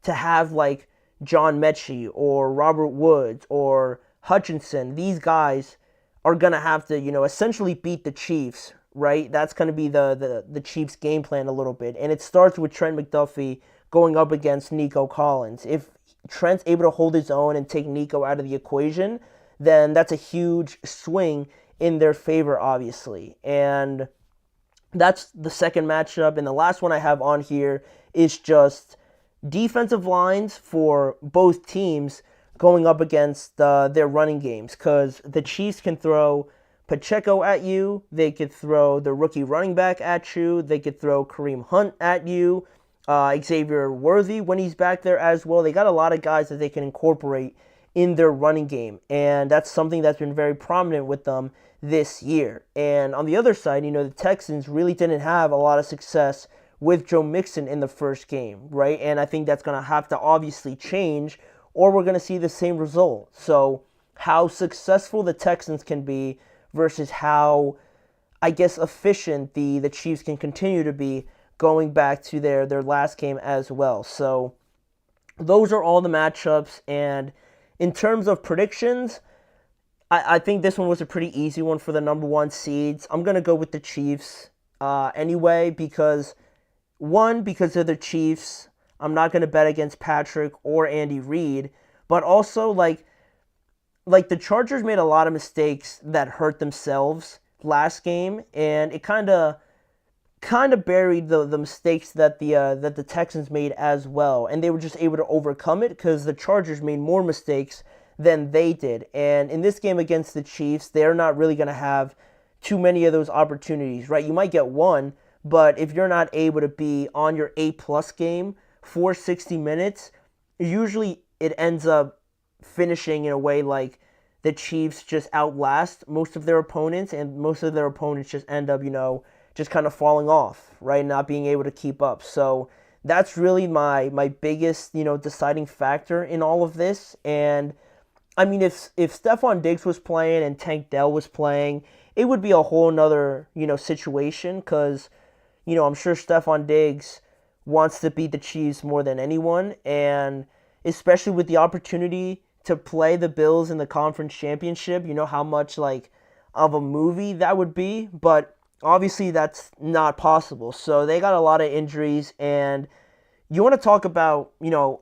[SPEAKER 1] to have like John Mechie or Robert Woods or Hutchinson. These guys are going to have to, essentially beat the Chiefs, right? That's going to be the Chiefs' game plan a little bit. And it starts with Trent McDuffie going up against Nico Collins. If Trent's able to hold his own and take Nico out of the equation, then that's a huge swing in their favor, obviously. And that's the second matchup. And the last one I have on here is just defensive lines for both teams going up against their running games, because the Chiefs can throw Pacheco at you, they could throw the rookie running back at you, they could throw Kareem Hunt at you, Xavier Worthy when he's back there as well. They got a lot of guys that they can incorporate in their running game, and that's something that's been very prominent with them this year. And on the other side, the Texans really didn't have a lot of success with Joe Mixon in the first game, right? And I think that's going to have to obviously change, or we're going to see the same result. So how successful the Texans can be versus how, I guess, efficient the Chiefs can continue to be going back to their last game as well. So those are all the matchups. And in terms of predictions, I think this one was a pretty easy one for the number one seeds. I'm going to go with the Chiefs anyway, because they're the Chiefs. I'm not going to bet against Patrick or Andy Reid, but also like the Chargers made a lot of mistakes that hurt themselves last game, and it kind of buried the mistakes that the Texans made as well, and they were just able to overcome it because the Chargers made more mistakes than they did. And in this game against the Chiefs, they're not really going to have too many of those opportunities, right? You might get one, but if you're not able to be on your A+ game for 60 minutes, usually it ends up finishing in a way like the Chiefs just outlast most of their opponents, and most of their opponents just end up, just kind of falling off, right? Not being able to keep up. So that's really my biggest, deciding factor in all of this. And I mean, if Stephon Diggs was playing and Tank Dell was playing, it would be a whole nother, situation, because, I'm sure Stephon Diggs wants to beat the Chiefs more than anyone, and especially with the opportunity to play the Bills in the conference championship, how much of a movie that would be, but obviously that's not possible. So they got a lot of injuries, and you want to talk about,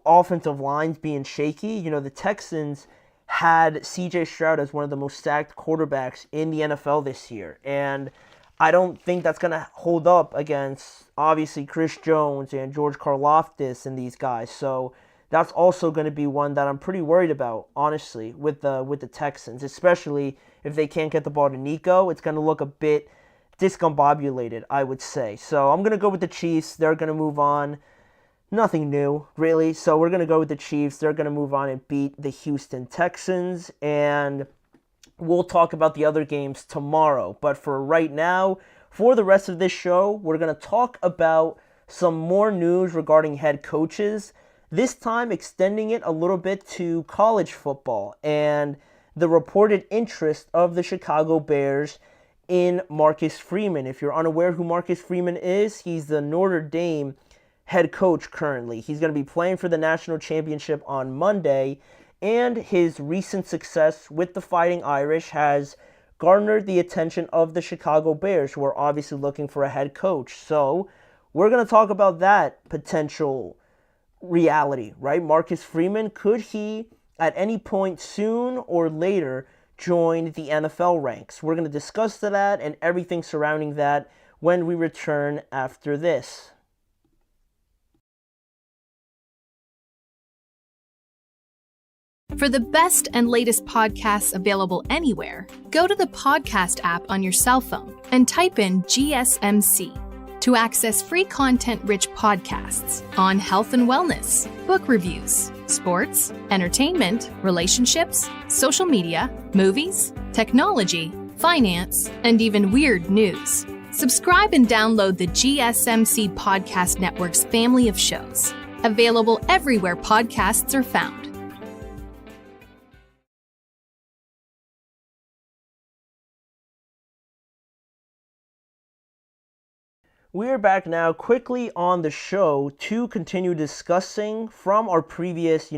[SPEAKER 1] offensive lines being shaky. The Texans had C.J. Stroud as one of the most stacked quarterbacks in the NFL this year, and I don't think that's going to hold up against, obviously, Chris Jones and George Karlaftis and these guys. So that's also going to be one that I'm pretty worried about, honestly, with the Texans, especially if they can't get the ball to Nico. It's going to look a bit discombobulated, I would say. So I'm going to go with the Chiefs. They're going to move on. Nothing new, really. So we're going to go with the Chiefs. They're going to move on and beat the Houston Texans. And we'll talk about the other games tomorrow. But for right now, for the rest of this show, we're going to talk about some more news regarding head coaches. This time extending it a little bit to college football and the reported interest of the Chicago Bears in Marcus Freeman. If you're unaware who Marcus Freeman is, he's the Notre Dame head coach currently. He's going to be playing for the national championship on Monday, and his recent success with the Fighting Irish has garnered the attention of the Chicago Bears, who are obviously looking for a head coach. So we're going to talk about that potential reality, right? Marcus Freeman, could he at any point soon or later join the NFL ranks? We're going to discuss that and everything surrounding that when we return after this.
[SPEAKER 5] For the best and latest podcasts available anywhere, go to the podcast app on your cell phone and type in GSMC to access free content-rich podcasts on health and wellness, book reviews, sports, entertainment, relationships, social media, movies, technology, finance, and even weird news. Subscribe and download the GSMC Podcast Network's family of shows, available everywhere podcasts are found.
[SPEAKER 1] We are back now quickly on the show to continue discussing from our previous,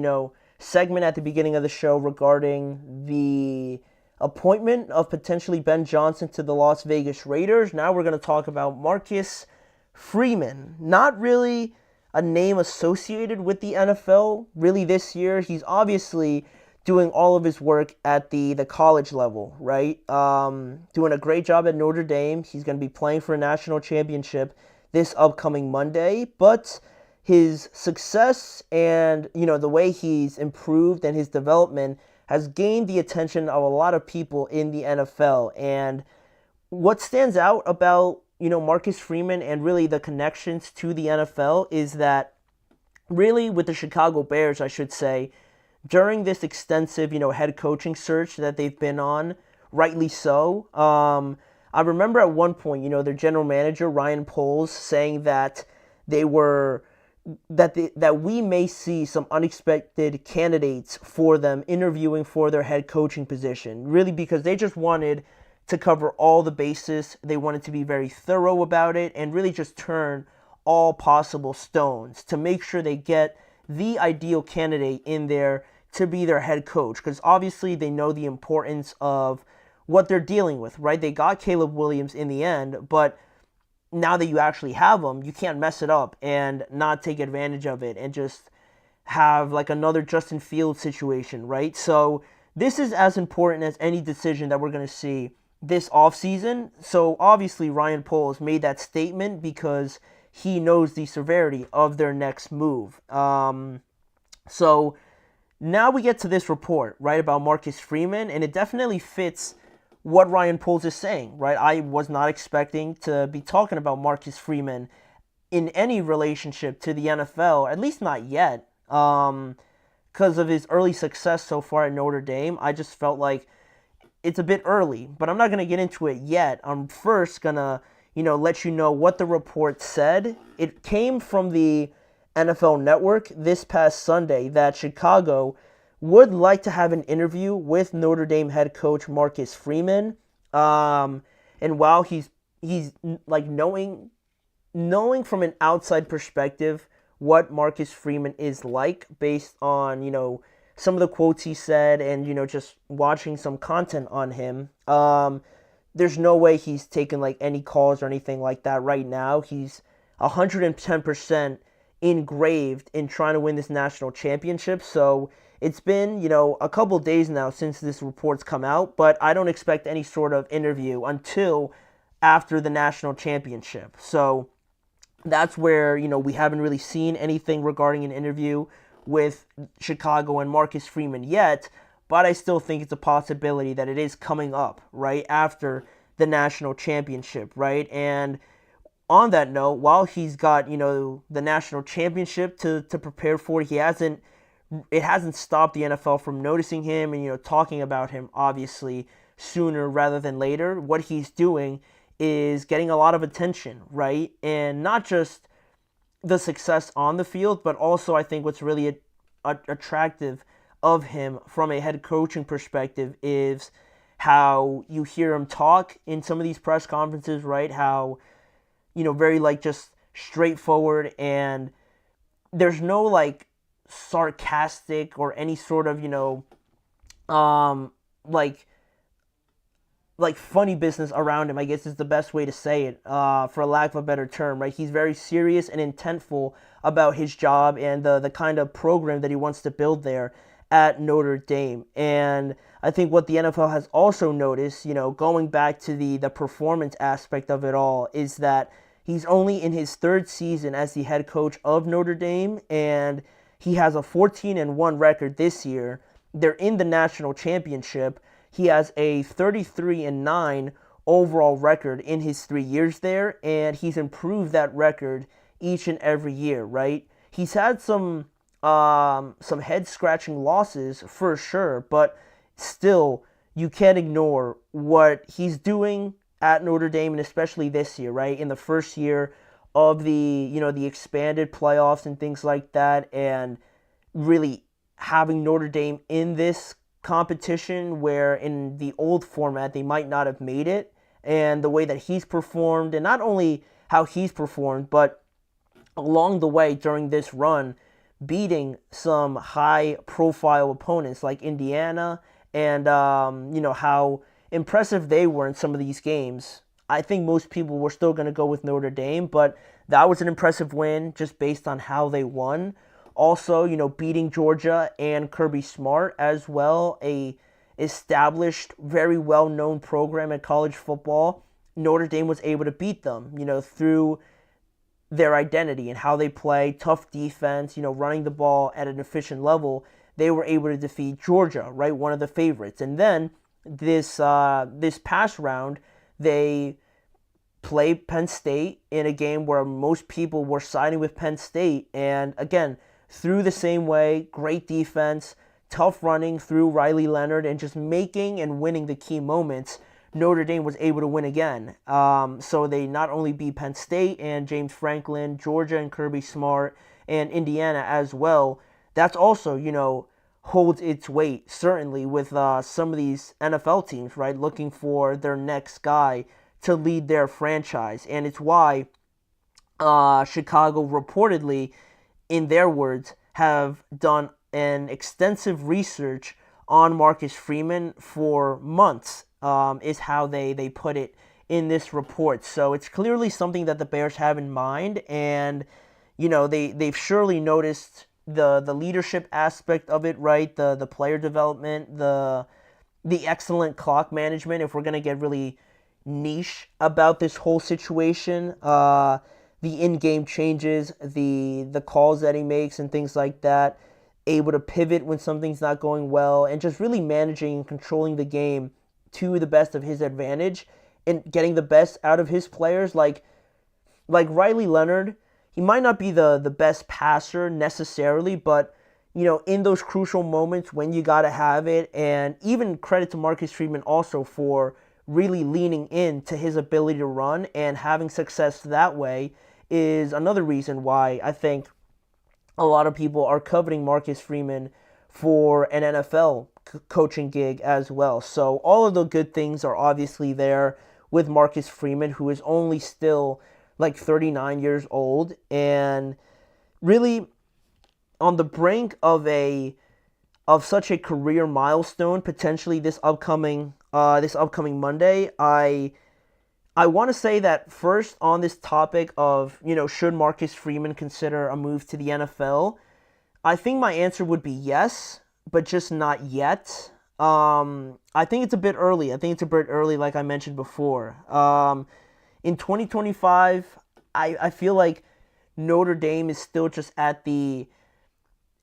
[SPEAKER 1] segment at the beginning of the show regarding the appointment of potentially Ben Johnson to the Las Vegas Raiders. Now we're going to talk about Marcus Freeman. Not really a name associated with the NFL really this year. He's obviously doing all of his work at the college level, right? Doing a great job at Notre Dame. He's going to be playing for a national championship this upcoming Monday, but his success and, the way he's improved and his development has gained the attention of a lot of people in the NFL. And what stands out about, Marcus Freeman and really the connections to the NFL is that really with the Chicago Bears, I should say, during this extensive, head coaching search that they've been on, rightly so, I remember at one point, their general manager, Ryan Poles, saying that that we may see some unexpected candidates for them interviewing for their head coaching position, really because they just wanted to cover all the bases. They wanted to be very thorough about it and really just turn all possible stones to make sure they get the ideal candidate in there to be their head coach, because obviously they know the importance of what they're dealing with, right? They got Caleb Williams in the end, but now that you actually have him, you can't mess it up and not take advantage of it and just have like another Justin Fields situation, right? So this is as important as any decision that we're going to see this offseason. So obviously Ryan Poles made that statement because he knows the severity of their next move. So now we get to this report, right, about Marcus Freeman, and it definitely fits what Ryan Poles is saying, right? I was not expecting to be talking about Marcus Freeman in any relationship to the NFL, at least not yet, because of his early success so far at Notre Dame. I just felt like it's a bit early, but I'm not going to get into it yet. I'm first going to, let you know what the report said. It came from the NFL Network this past Sunday that Chicago would like to have an interview with Notre Dame head coach Marcus Freeman. And while he's like knowing from an outside perspective what Marcus Freeman is like based on, some of the quotes he said and, just watching some content on him, there's no way he's taking like any calls or anything like that right now. He's 110% engraved in trying to win this national championship. So it's been, a couple days now since this report's come out, but I don't expect any sort of interview until after the national championship. So that's where, we haven't really seen anything regarding an interview with Chicago and Marcus Freeman yet, but I still think it's a possibility that it is coming up right after the national championship, right? And on that note, while he's got, the national championship to prepare for, it hasn't stopped the NFL from noticing him and, talking about him, obviously, sooner rather than later. What he's doing is getting a lot of attention, right? And not just the success on the field, but also I think what's really attractive of him from a head coaching perspective is how you hear him talk in some of these press conferences, right? How, very like just straightforward, and there's no like sarcastic or any sort of, like funny business around him, I guess is the best way to say it, for lack of a better term, right? He's very serious and intentful about his job and the kind of program that he wants to build there at Notre Dame. And I think what the NFL has also noticed, going back to the performance aspect of it all, is that he's only in his third season as the head coach of Notre Dame, and he has a 14-1 record this year. They're in the national championship. He has a 33-9 overall record in his 3 years there, and he's improved that record each and every year, right? He's had some head-scratching losses for sure, but still, you can't ignore what he's doing at Notre Dame, and especially this year, right? In the first year of the expanded playoffs and things like that, and really having Notre Dame in this competition where in the old format they might not have made it, and the way that he's performed, and not only how he's performed, but along the way during this run, beating some high-profile opponents like Indiana, and how impressive they were in some of these games. I think most people were still going to go with Notre Dame, but that was an impressive win just based on how they won. Also, beating Georgia and Kirby Smart as well, a established, very well-known program in college football. Notre Dame was able to beat them, through their identity and how they play, tough defense, running the ball at an efficient level. They were able to defeat Georgia, right, one of the favorites. And then this past round, they played Penn State in a game where most people were siding with Penn State. And again, through the same way, great defense, tough running through Riley Leonard, and just making and winning the key moments, Notre Dame was able to win again. So they not only beat Penn State and James Franklin, Georgia and Kirby Smart, and Indiana as well. That's also, holds its weight, certainly, with some of these NFL teams, right, looking for their next guy to lead their franchise. And it's why Chicago reportedly, in their words, have done an extensive research on Marcus Freeman for months, is how they put it in this report. So it's clearly something that the Bears have in mind, and they've surely noticed the leadership aspect of it, right? The player development, the excellent clock management, if we're going to get really niche about this whole situation, the in-game changes, the calls that he makes and things like that, able to pivot when something's not going well, and just really managing and controlling the game to the best of his advantage and getting the best out of his players. Like Riley Leonard, he might not be the best passer necessarily, but in those crucial moments when you got to have it, and even credit to Marcus Freeman also for really leaning into his ability to run and having success that way, is another reason why I think a lot of people are coveting Marcus Freeman for an NFL coaching gig as well. So all of the good things are obviously there with Marcus Freeman, who is only still like 39 years old, and really on the brink of such a career milestone, potentially this upcoming Monday. I want to say that first on this topic of, should Marcus Freeman consider a move to the NFL? I think my answer would be yes, but just not yet. I think it's a bit early. Like I mentioned before. In 2025, I feel like Notre Dame is still just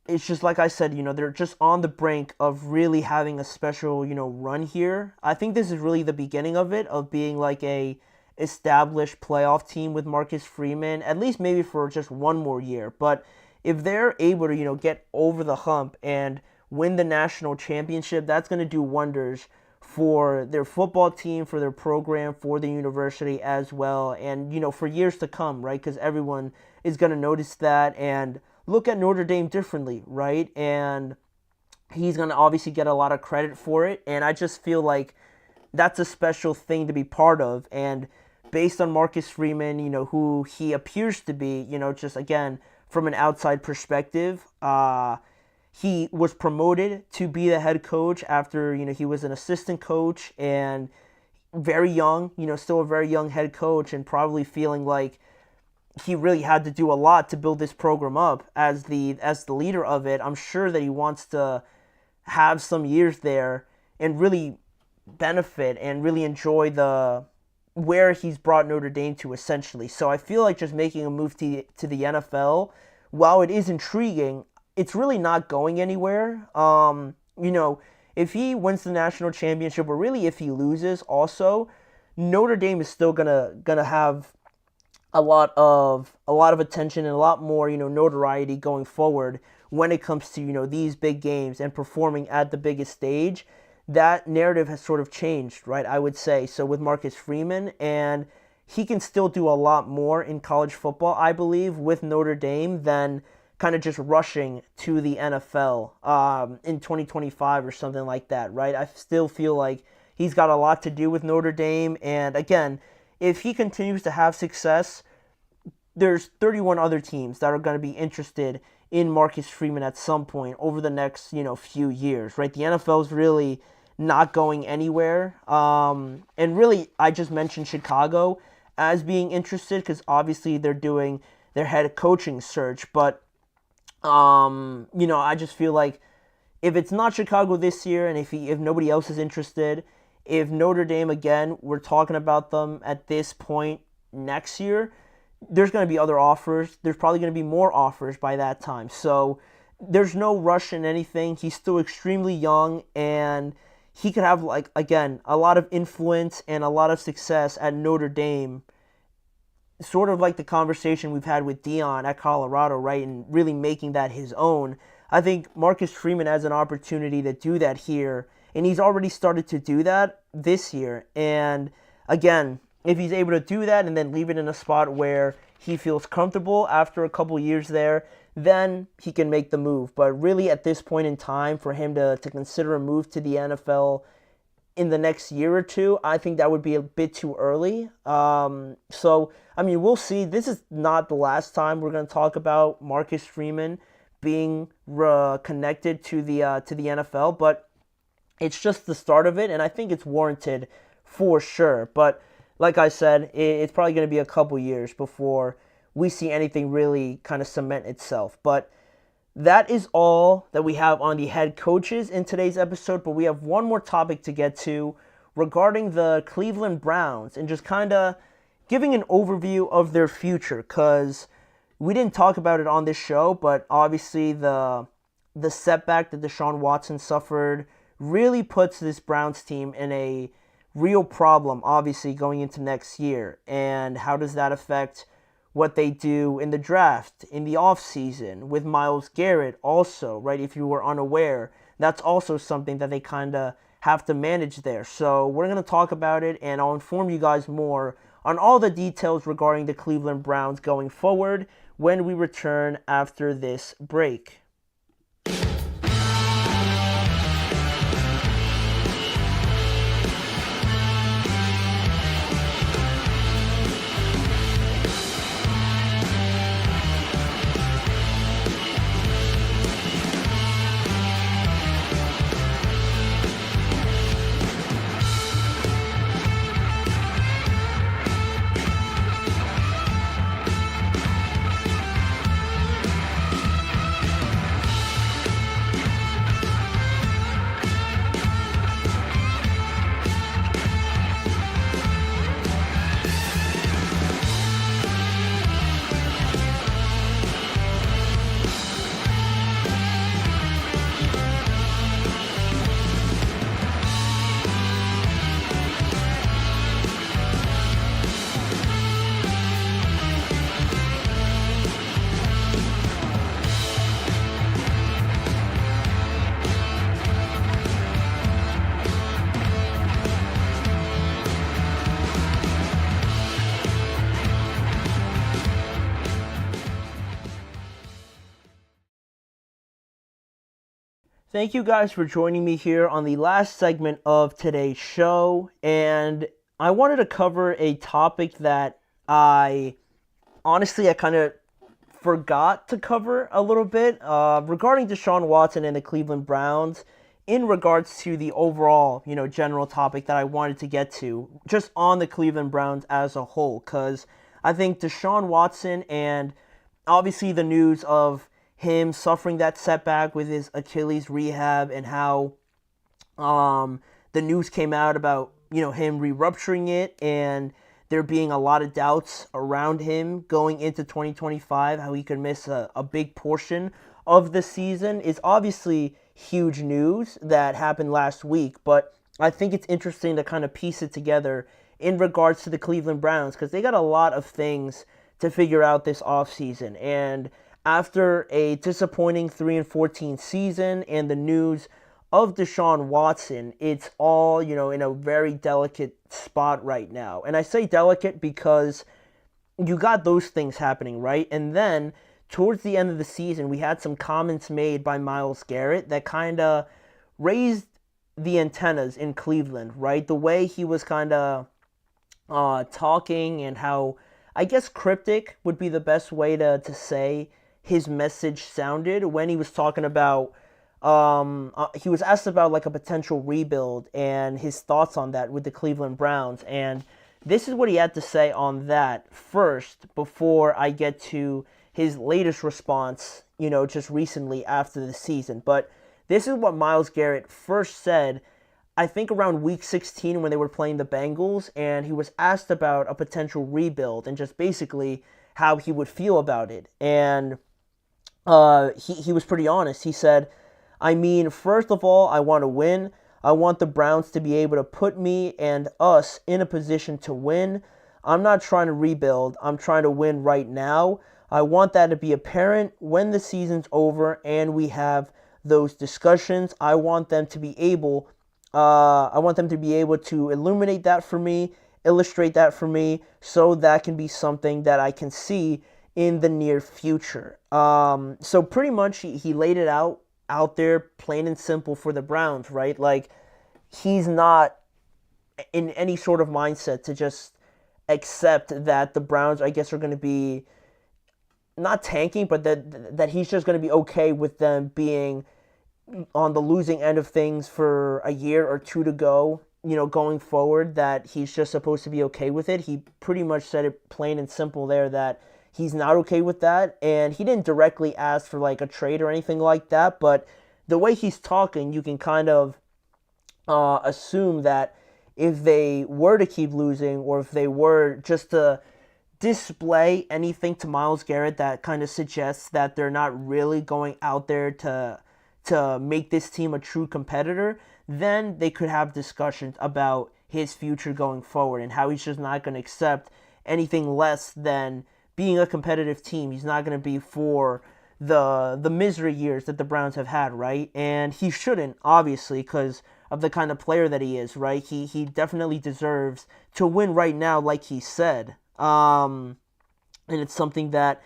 [SPEAKER 1] it's just like I said, they're just on the brink of really having a special, run here. I think this is really the beginning of it, of being like a established playoff team with Marcus Freeman, at least maybe for just one more year. But if they're able to, get over the hump and win the national championship, that's going to do wonders for their football team, for their program, for the university as well, and, for years to come, right? Because everyone is going to notice that and look at Notre Dame differently, right? And he's going to obviously get a lot of credit for it, and I just feel like that's a special thing to be part of. And based on Marcus Freeman, who he appears to be, just again, from an outside perspective, he was promoted to be the head coach after, he was an assistant coach, and very young, still a very young head coach, and probably feeling like he really had to do a lot to build this program up as the leader of it. I'm sure that he wants to have some years there and really benefit and really enjoy where he's brought Notre Dame to, essentially. So I feel like just making a move to the NFL, while it is intriguing, it's really not going anywhere. If he wins the national championship, or really if he loses also, Notre Dame is still gonna have a lot of attention and a lot more, notoriety going forward when it comes to, these big games and performing at the biggest stage. That narrative has sort of changed, right, I would say. So with Marcus Freeman, and he can still do a lot more in college football, I believe, with Notre Dame than kind of just rushing to the NFL in 2025 or something like that, right? I still feel like he's got a lot to do with Notre Dame, and again, if he continues to have success, there's 31 other teams that are going to be interested in Marcus Freeman at some point over the next, few years, right? The NFL is really not going anywhere. And really, I just mentioned Chicago as being interested because obviously they're doing their head coaching search. But I just feel like if it's not Chicago this year, and if nobody else is interested, if Notre Dame, again, we're talking about them at this point next year, there's going to be other offers. There's probably going to be more offers by that time. So there's no rush in anything. He's still extremely young, and he could have, like, again, a lot of influence and a lot of success at Notre Dame, sort of like the conversation we've had with Dion at Colorado, right, and really making that his own. I think Marcus Freeman has an opportunity to do that here, and he's already started to do that this year. And again, if he's able to do that and then leave it in a spot where he feels comfortable after a couple years there, then he can make the move. But really at this point in time, for him to consider a move to the NFL in the next year or two, I think that would be a bit too early. We'll see. This is not the last time we're going to talk about Marcus Freeman being connected to the NFL, but it's just the start of it, and I think it's warranted for sure. But like I said, it's probably going to be a couple years before we see anything really kind of cement itself. But that is all that we have on the head coaches in today's episode, but we have one more topic to get to regarding the Cleveland Browns and just kind of giving an overview of their future, because we didn't talk about it on this show, but obviously the setback that Deshaun Watson suffered really puts this Browns team in a real problem, obviously, going into next year. And how does that affect what they do in the draft, in the offseason, with Myles Garrett also, right? If you were unaware, that's also something that they kind of have to manage there. So we're going to talk about it, and I'll inform you guys more on all the details regarding the Cleveland Browns going forward when we return after this break. Thank you guys for joining me here on the last segment of today's show, and I wanted to cover a topic that I kind of forgot to cover a little bit regarding Deshaun Watson and the Cleveland Browns in regards to the overall, general topic that I wanted to get to just on the Cleveland Browns as a whole, because I think Deshaun Watson and obviously the news of him suffering that setback with his Achilles rehab and how the news came out about, him re-rupturing it and there being a lot of doubts around him going into 2025, how he could miss a big portion of the season is obviously huge news that happened last week. But I think it's interesting to kind of piece it together in regards to the Cleveland Browns, because they got a lot of things to figure out this offseason. And after a disappointing 3-14 season and the news of Deshaun Watson, it's all, in a very delicate spot right now. And I say delicate because you got those things happening, right? And then towards the end of the season, we had some comments made by Myles Garrett that kind of raised the antennas in Cleveland, right? The way he was kind of talking and how, I guess, cryptic would be the best way to say his message sounded when he was talking about, he was asked about like a potential rebuild and his thoughts on that with the Cleveland Browns. And this is what he had to say on that first, before I get to his latest response, just recently after the season. But this is what Myles Garrett first said, I think around week 16 when they were playing the Bengals, and he was asked about a potential rebuild and just basically how he would feel about it. And he was pretty honest. He said, I mean, first of all, I want to win. I want the Browns to be able to put me and us in a position to win. I'm not trying to rebuild. I'm trying to win right now. I want that to be apparent when the season's over and we have those discussions. I want them to be able to illuminate that for me, illustrate that for me, so that can be something that I can see in the near future. So pretty much he laid it out there, plain and simple for the Browns, right? Like, he's not in any sort of mindset to just accept that the Browns, I guess, are going to be not tanking, but that he's just going to be okay with them being on the losing end of things for a year or two to go, going forward, that he's just supposed to be okay with it. He pretty much said it plain and simple there that he's not okay with that, and he didn't directly ask for like a trade or anything like that, but the way he's talking, you can kind of assume that if they were to keep losing, or if they were just to display anything to Myles Garrett that kind of suggests that they're not really going out there to make this team a true competitor, then they could have discussions about his future going forward and how he's just not going to accept anything less than being a competitive team. He's not going to be for the misery years that the Browns have had, right? And he shouldn't, obviously, because of the kind of player that he is, right? He definitely deserves to win right now, like he said. And it's something that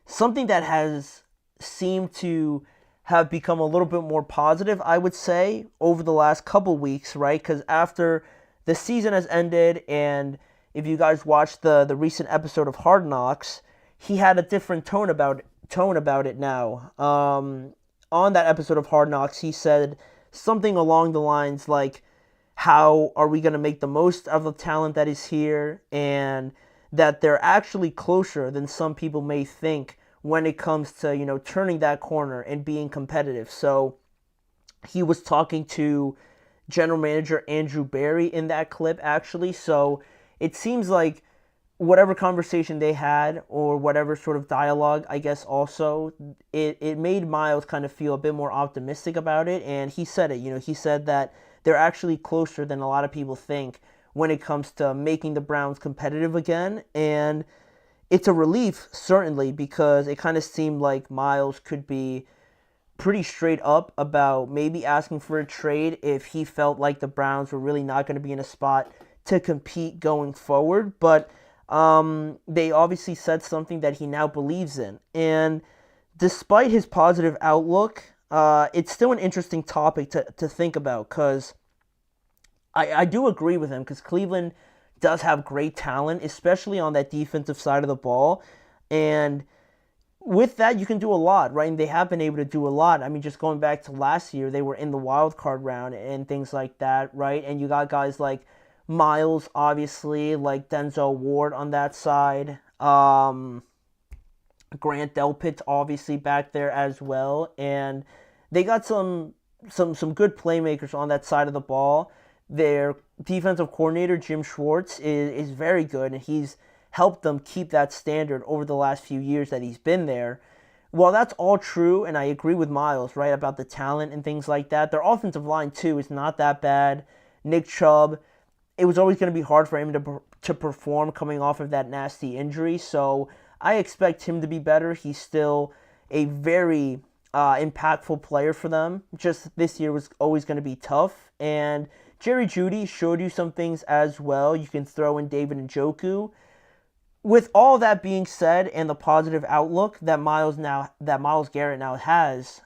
[SPEAKER 1] has seemed to have become a little bit more positive, I would say, over the last couple weeks, right? Because after the season has ended, and if you guys watched the recent episode of Hard Knocks, he had a different tone about it now. On that episode of Hard Knocks, he said something along the lines like, how are we going to make the most of the talent that is here, and that they're actually closer than some people may think when it comes to, turning that corner and being competitive. So he was talking to general manager Andrew Berry in that clip, actually. So it seems like whatever conversation they had, or whatever sort of dialogue, I guess also, it made Myles kind of feel a bit more optimistic about it. And he said it, he said that they're actually closer than a lot of people think when it comes to making the Browns competitive again. And it's a relief, certainly, because it kind of seemed like Myles could be pretty straight up about maybe asking for a trade if he felt like the Browns were really not going to be in a spot to compete going forward. But they obviously said something that he now believes in. And despite his positive outlook, it's still an interesting topic to think about, because I do agree with him, because Cleveland does have great talent, especially on that defensive side of the ball. And with that, you can do a lot, right? And they have been able to do a lot. I mean, just going back to last year, they were in the wild card round and things like that, right? And you got guys like Myles, obviously, like Denzel Ward on that side. Grant Delpit's obviously back there as well. And they got some good playmakers on that side of the ball. Their defensive coordinator, Jim Schwartz, is very good, and he's helped them keep that standard over the last few years that he's been there. Well, that's all true, and I agree with Myles, right, about the talent and things like that. Their offensive line, too, is not that bad. Nick Chubb, it was always going to be hard for him to perform coming off of that nasty injury, so I expect him to be better. He's still a very impactful player for them. Just this year was always going to be tough, and Jerry Jeudy showed you some things as well. You can throw in David Njoku. With all that being said, and the positive outlook that Myles Garrett now has,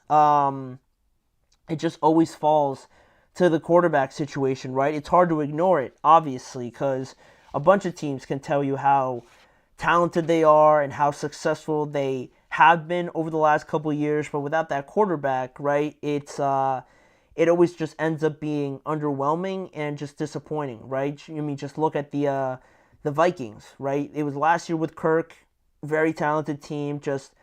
[SPEAKER 1] it just always falls to the quarterback situation, right? It's hard to ignore it, obviously, because a bunch of teams can tell you how talented they are and how successful they have been over the last couple of years, but without that quarterback, right, it always just ends up being underwhelming and just disappointing, right? I mean, just look at the Vikings, right? It was last year with Kirk, very talented team, just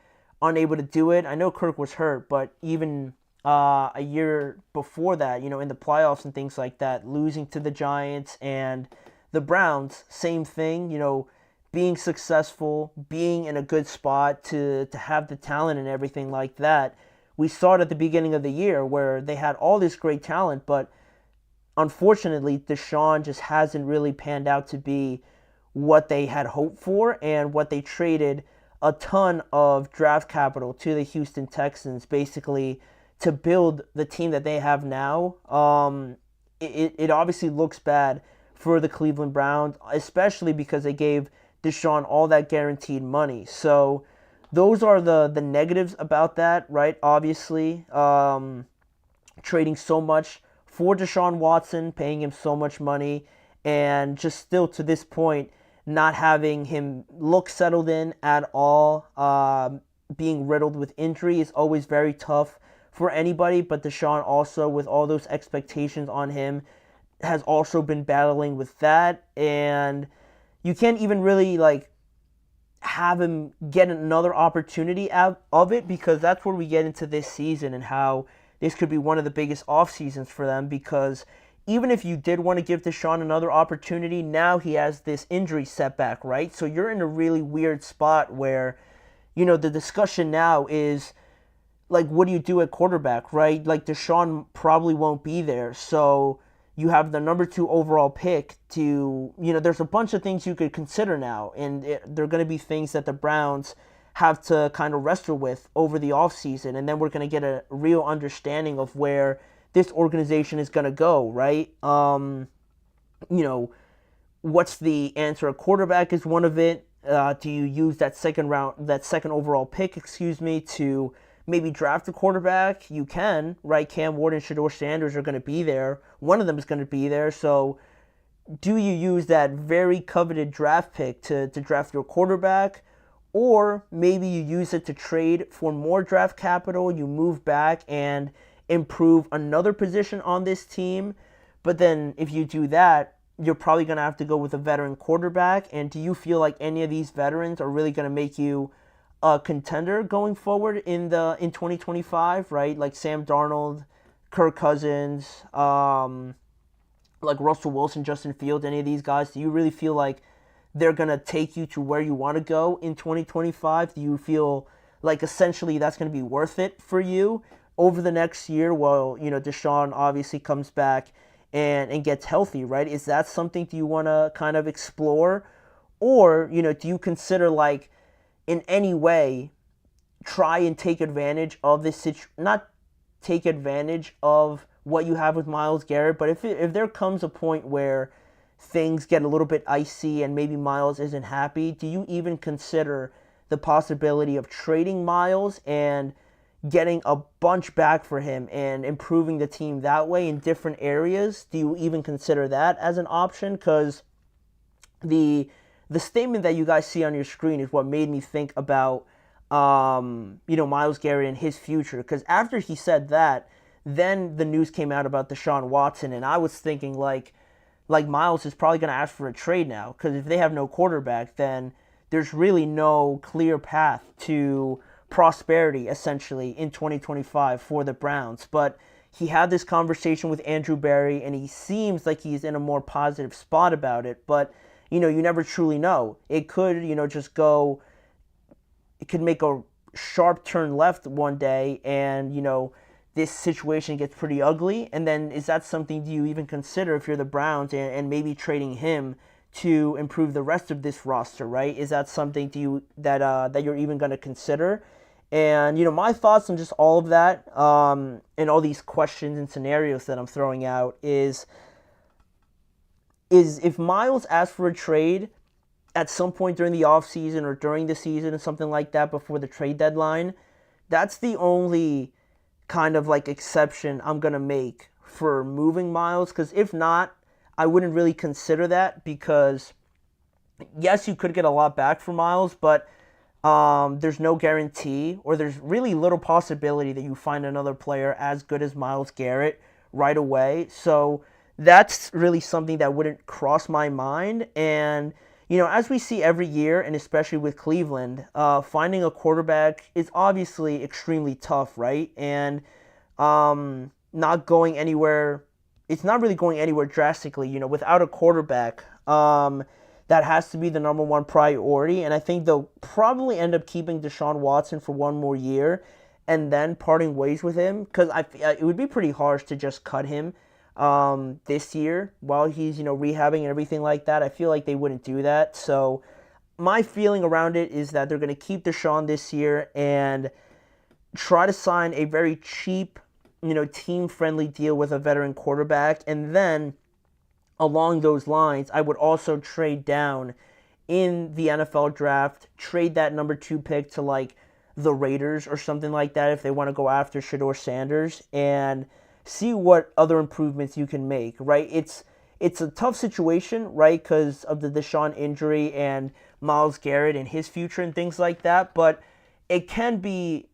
[SPEAKER 1] unable to do it. I know Kirk was hurt, but even a year before that, in the playoffs and things like that, losing to the Giants and the Browns, same thing, being successful, being in a good spot to have the talent and everything like that. We saw it at the beginning of the year where they had all this great talent, but unfortunately, Deshaun just hasn't really panned out to be what they had hoped for and what they traded a ton of draft capital to the Houston Texans, basically to build the team that they have now. It obviously looks bad for the Cleveland Browns, especially because they gave Deshaun all that guaranteed money. So those are the negatives about that, right? Obviously, trading so much for Deshaun Watson, paying him so much money, and just still to this point, not having him look settled in at all, being riddled with injury is always very tough for anybody, but Deshaun also, with all those expectations on him, has also been battling with that, and you can't even really, have him get another opportunity out of it, because that's where we get into this season and how this could be one of the biggest off seasons for them, because even if you did want to give Deshaun another opportunity, now he has this injury setback, right? So you're in a really weird spot where, the discussion now is, what do you do at quarterback, right? Deshaun probably won't be there, so you have the number 2 overall pick to, there's a bunch of things you could consider now, and they're going to be things that the Browns have to kind of wrestle with over the offseason, and then we're going to get a real understanding of where this organization is going to go, right? What's the answer? A quarterback is one of it. Do you use that second overall pick, to maybe draft a quarterback? You can, right? Cam Ward and Shedeur Sanders are going to be there. One of them is going to be there. So do you use that very coveted draft pick to draft your quarterback? Or maybe you use it to trade for more draft capital. You move back and improve another position on this team. But then if you do that, you're probably going to have to go with a veteran quarterback. And do you feel like any of these veterans are really going to make you a contender going forward in 2025, right? Like Sam Darnold, Kirk Cousins, like Russell Wilson, Justin Fields, any of these guys? Do you really feel like they're going to take you to where you want to go in 2025? Do you feel like essentially that's going to be worth it for you over the next year while, Deshaun obviously comes back and gets healthy, right? Is that something do you want to kind of explore? Or, do you consider in any way try and take advantage of this not take advantage of what you have with Myles Garrett, but if there comes a point where things get a little bit icy and maybe Myles isn't happy, do you even consider the possibility of trading Myles and getting a bunch back for him and improving the team that way in different areas? Do you even consider that as an option? Because the statement that you guys see on your screen is what made me think about, Myles Garrett and his future. Because after he said that, then the news came out about Deshaun Watson, and I was thinking like Myles is probably going to ask for a trade now, because if they have no quarterback, then there's really no clear path to prosperity, essentially, in 2025 for the Browns. But he had this conversation with Andrew Berry, and he seems like he's in a more positive spot about it. But, you never truly know. It could, just go, it could make a sharp turn left one day, and, this situation gets pretty ugly. And then is that something do you even consider if you're the Browns and maybe trading him to improve the rest of this roster, right? Is that something that you're even going to consider? And, my thoughts on just all of that and all these questions and scenarios that I'm throwing out is if Myles asks for a trade at some point during the offseason or during the season or something like that before the trade deadline, that's the only kind of exception I'm going to make for moving Myles. Because if not, I wouldn't really consider that, because yes, you could get a lot back for Myles, but there's no guarantee, or there's really little possibility that you find another player as good as Myles Garrett right away. So that's really something that wouldn't cross my mind. And, as we see every year, and especially with Cleveland, finding a quarterback is obviously extremely tough, right? And not going anywhere, it's not really going anywhere drastically, without a quarterback. That has to be the number one priority, and I think they'll probably end up keeping Deshaun Watson for one more year and then parting ways with him, because it would be pretty harsh to just cut him this year while he's, rehabbing and everything like that. I feel like they wouldn't do that. So my feeling around it is that they're going to keep Deshaun this year and try to sign a very cheap, team-friendly deal with a veteran quarterback, and then along those lines, I would also trade down in the NFL draft, trade that number 2 pick to like the Raiders or something like that if they want to go after Shedeur Sanders, and see what other improvements you can make, right? It's a tough situation, right, because of the Deshaun injury and Myles Garrett and his future and things like that, but it can be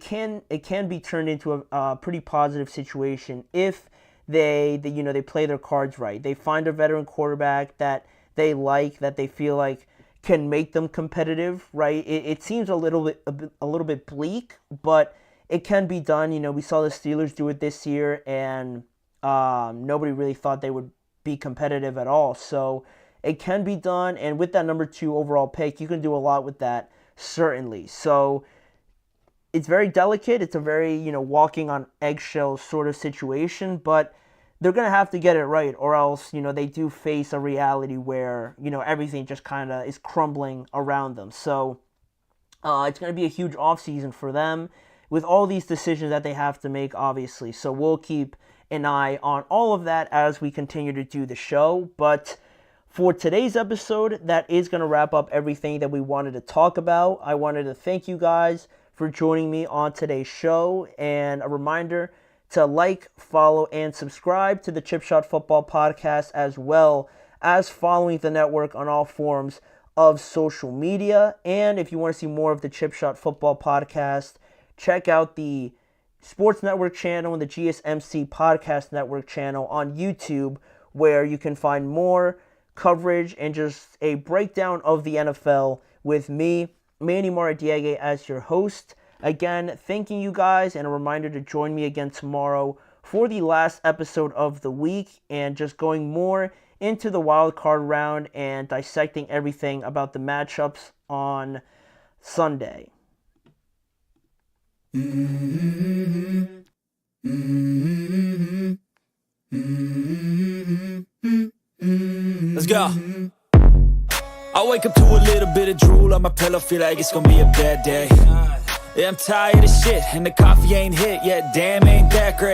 [SPEAKER 1] turned into a pretty positive situation if they play their cards right. They find a veteran quarterback that they like, that they feel like can make them competitive, right? It seems a little bit bleak, but it can be done. We saw the Steelers do it this year, and nobody really thought they would be competitive at all. So it can be done, and with that number 2 overall pick, you can do a lot with that, certainly. So it's very delicate. It's a very, walking on eggshells sort of situation, but they're going to have to get it right, or else, they do face a reality where, everything just kind of is crumbling around them. So it's going to be a huge offseason for them with all these decisions that they have to make, obviously. So we'll keep an eye on all of that as we continue to do the show. But for today's episode, that is going to wrap up everything that we wanted to talk about. I wanted to thank you guys for joining me on today's show, and a reminder to like, follow, and subscribe to the Chip Shot Football Podcast, as well as following the network on all forms of social media. And if you want to see more of the Chip Shot Football Podcast, check out the Sports Network channel and the GSMC Podcast Network channel on YouTube, where you can find more coverage and just a breakdown of the NFL with me, Manny Maradiaga, as your host. Again, thanking you guys, and a reminder to join me again tomorrow for the last episode of the week, and just going more into the wild card round and dissecting everything about the matchups on Sunday.
[SPEAKER 3] Let's go. I wake up to a little bit of drool on my pillow, feel like it's gonna be a bad day. Yeah, I'm tired of shit, and the coffee ain't hit yet, damn, ain't that great.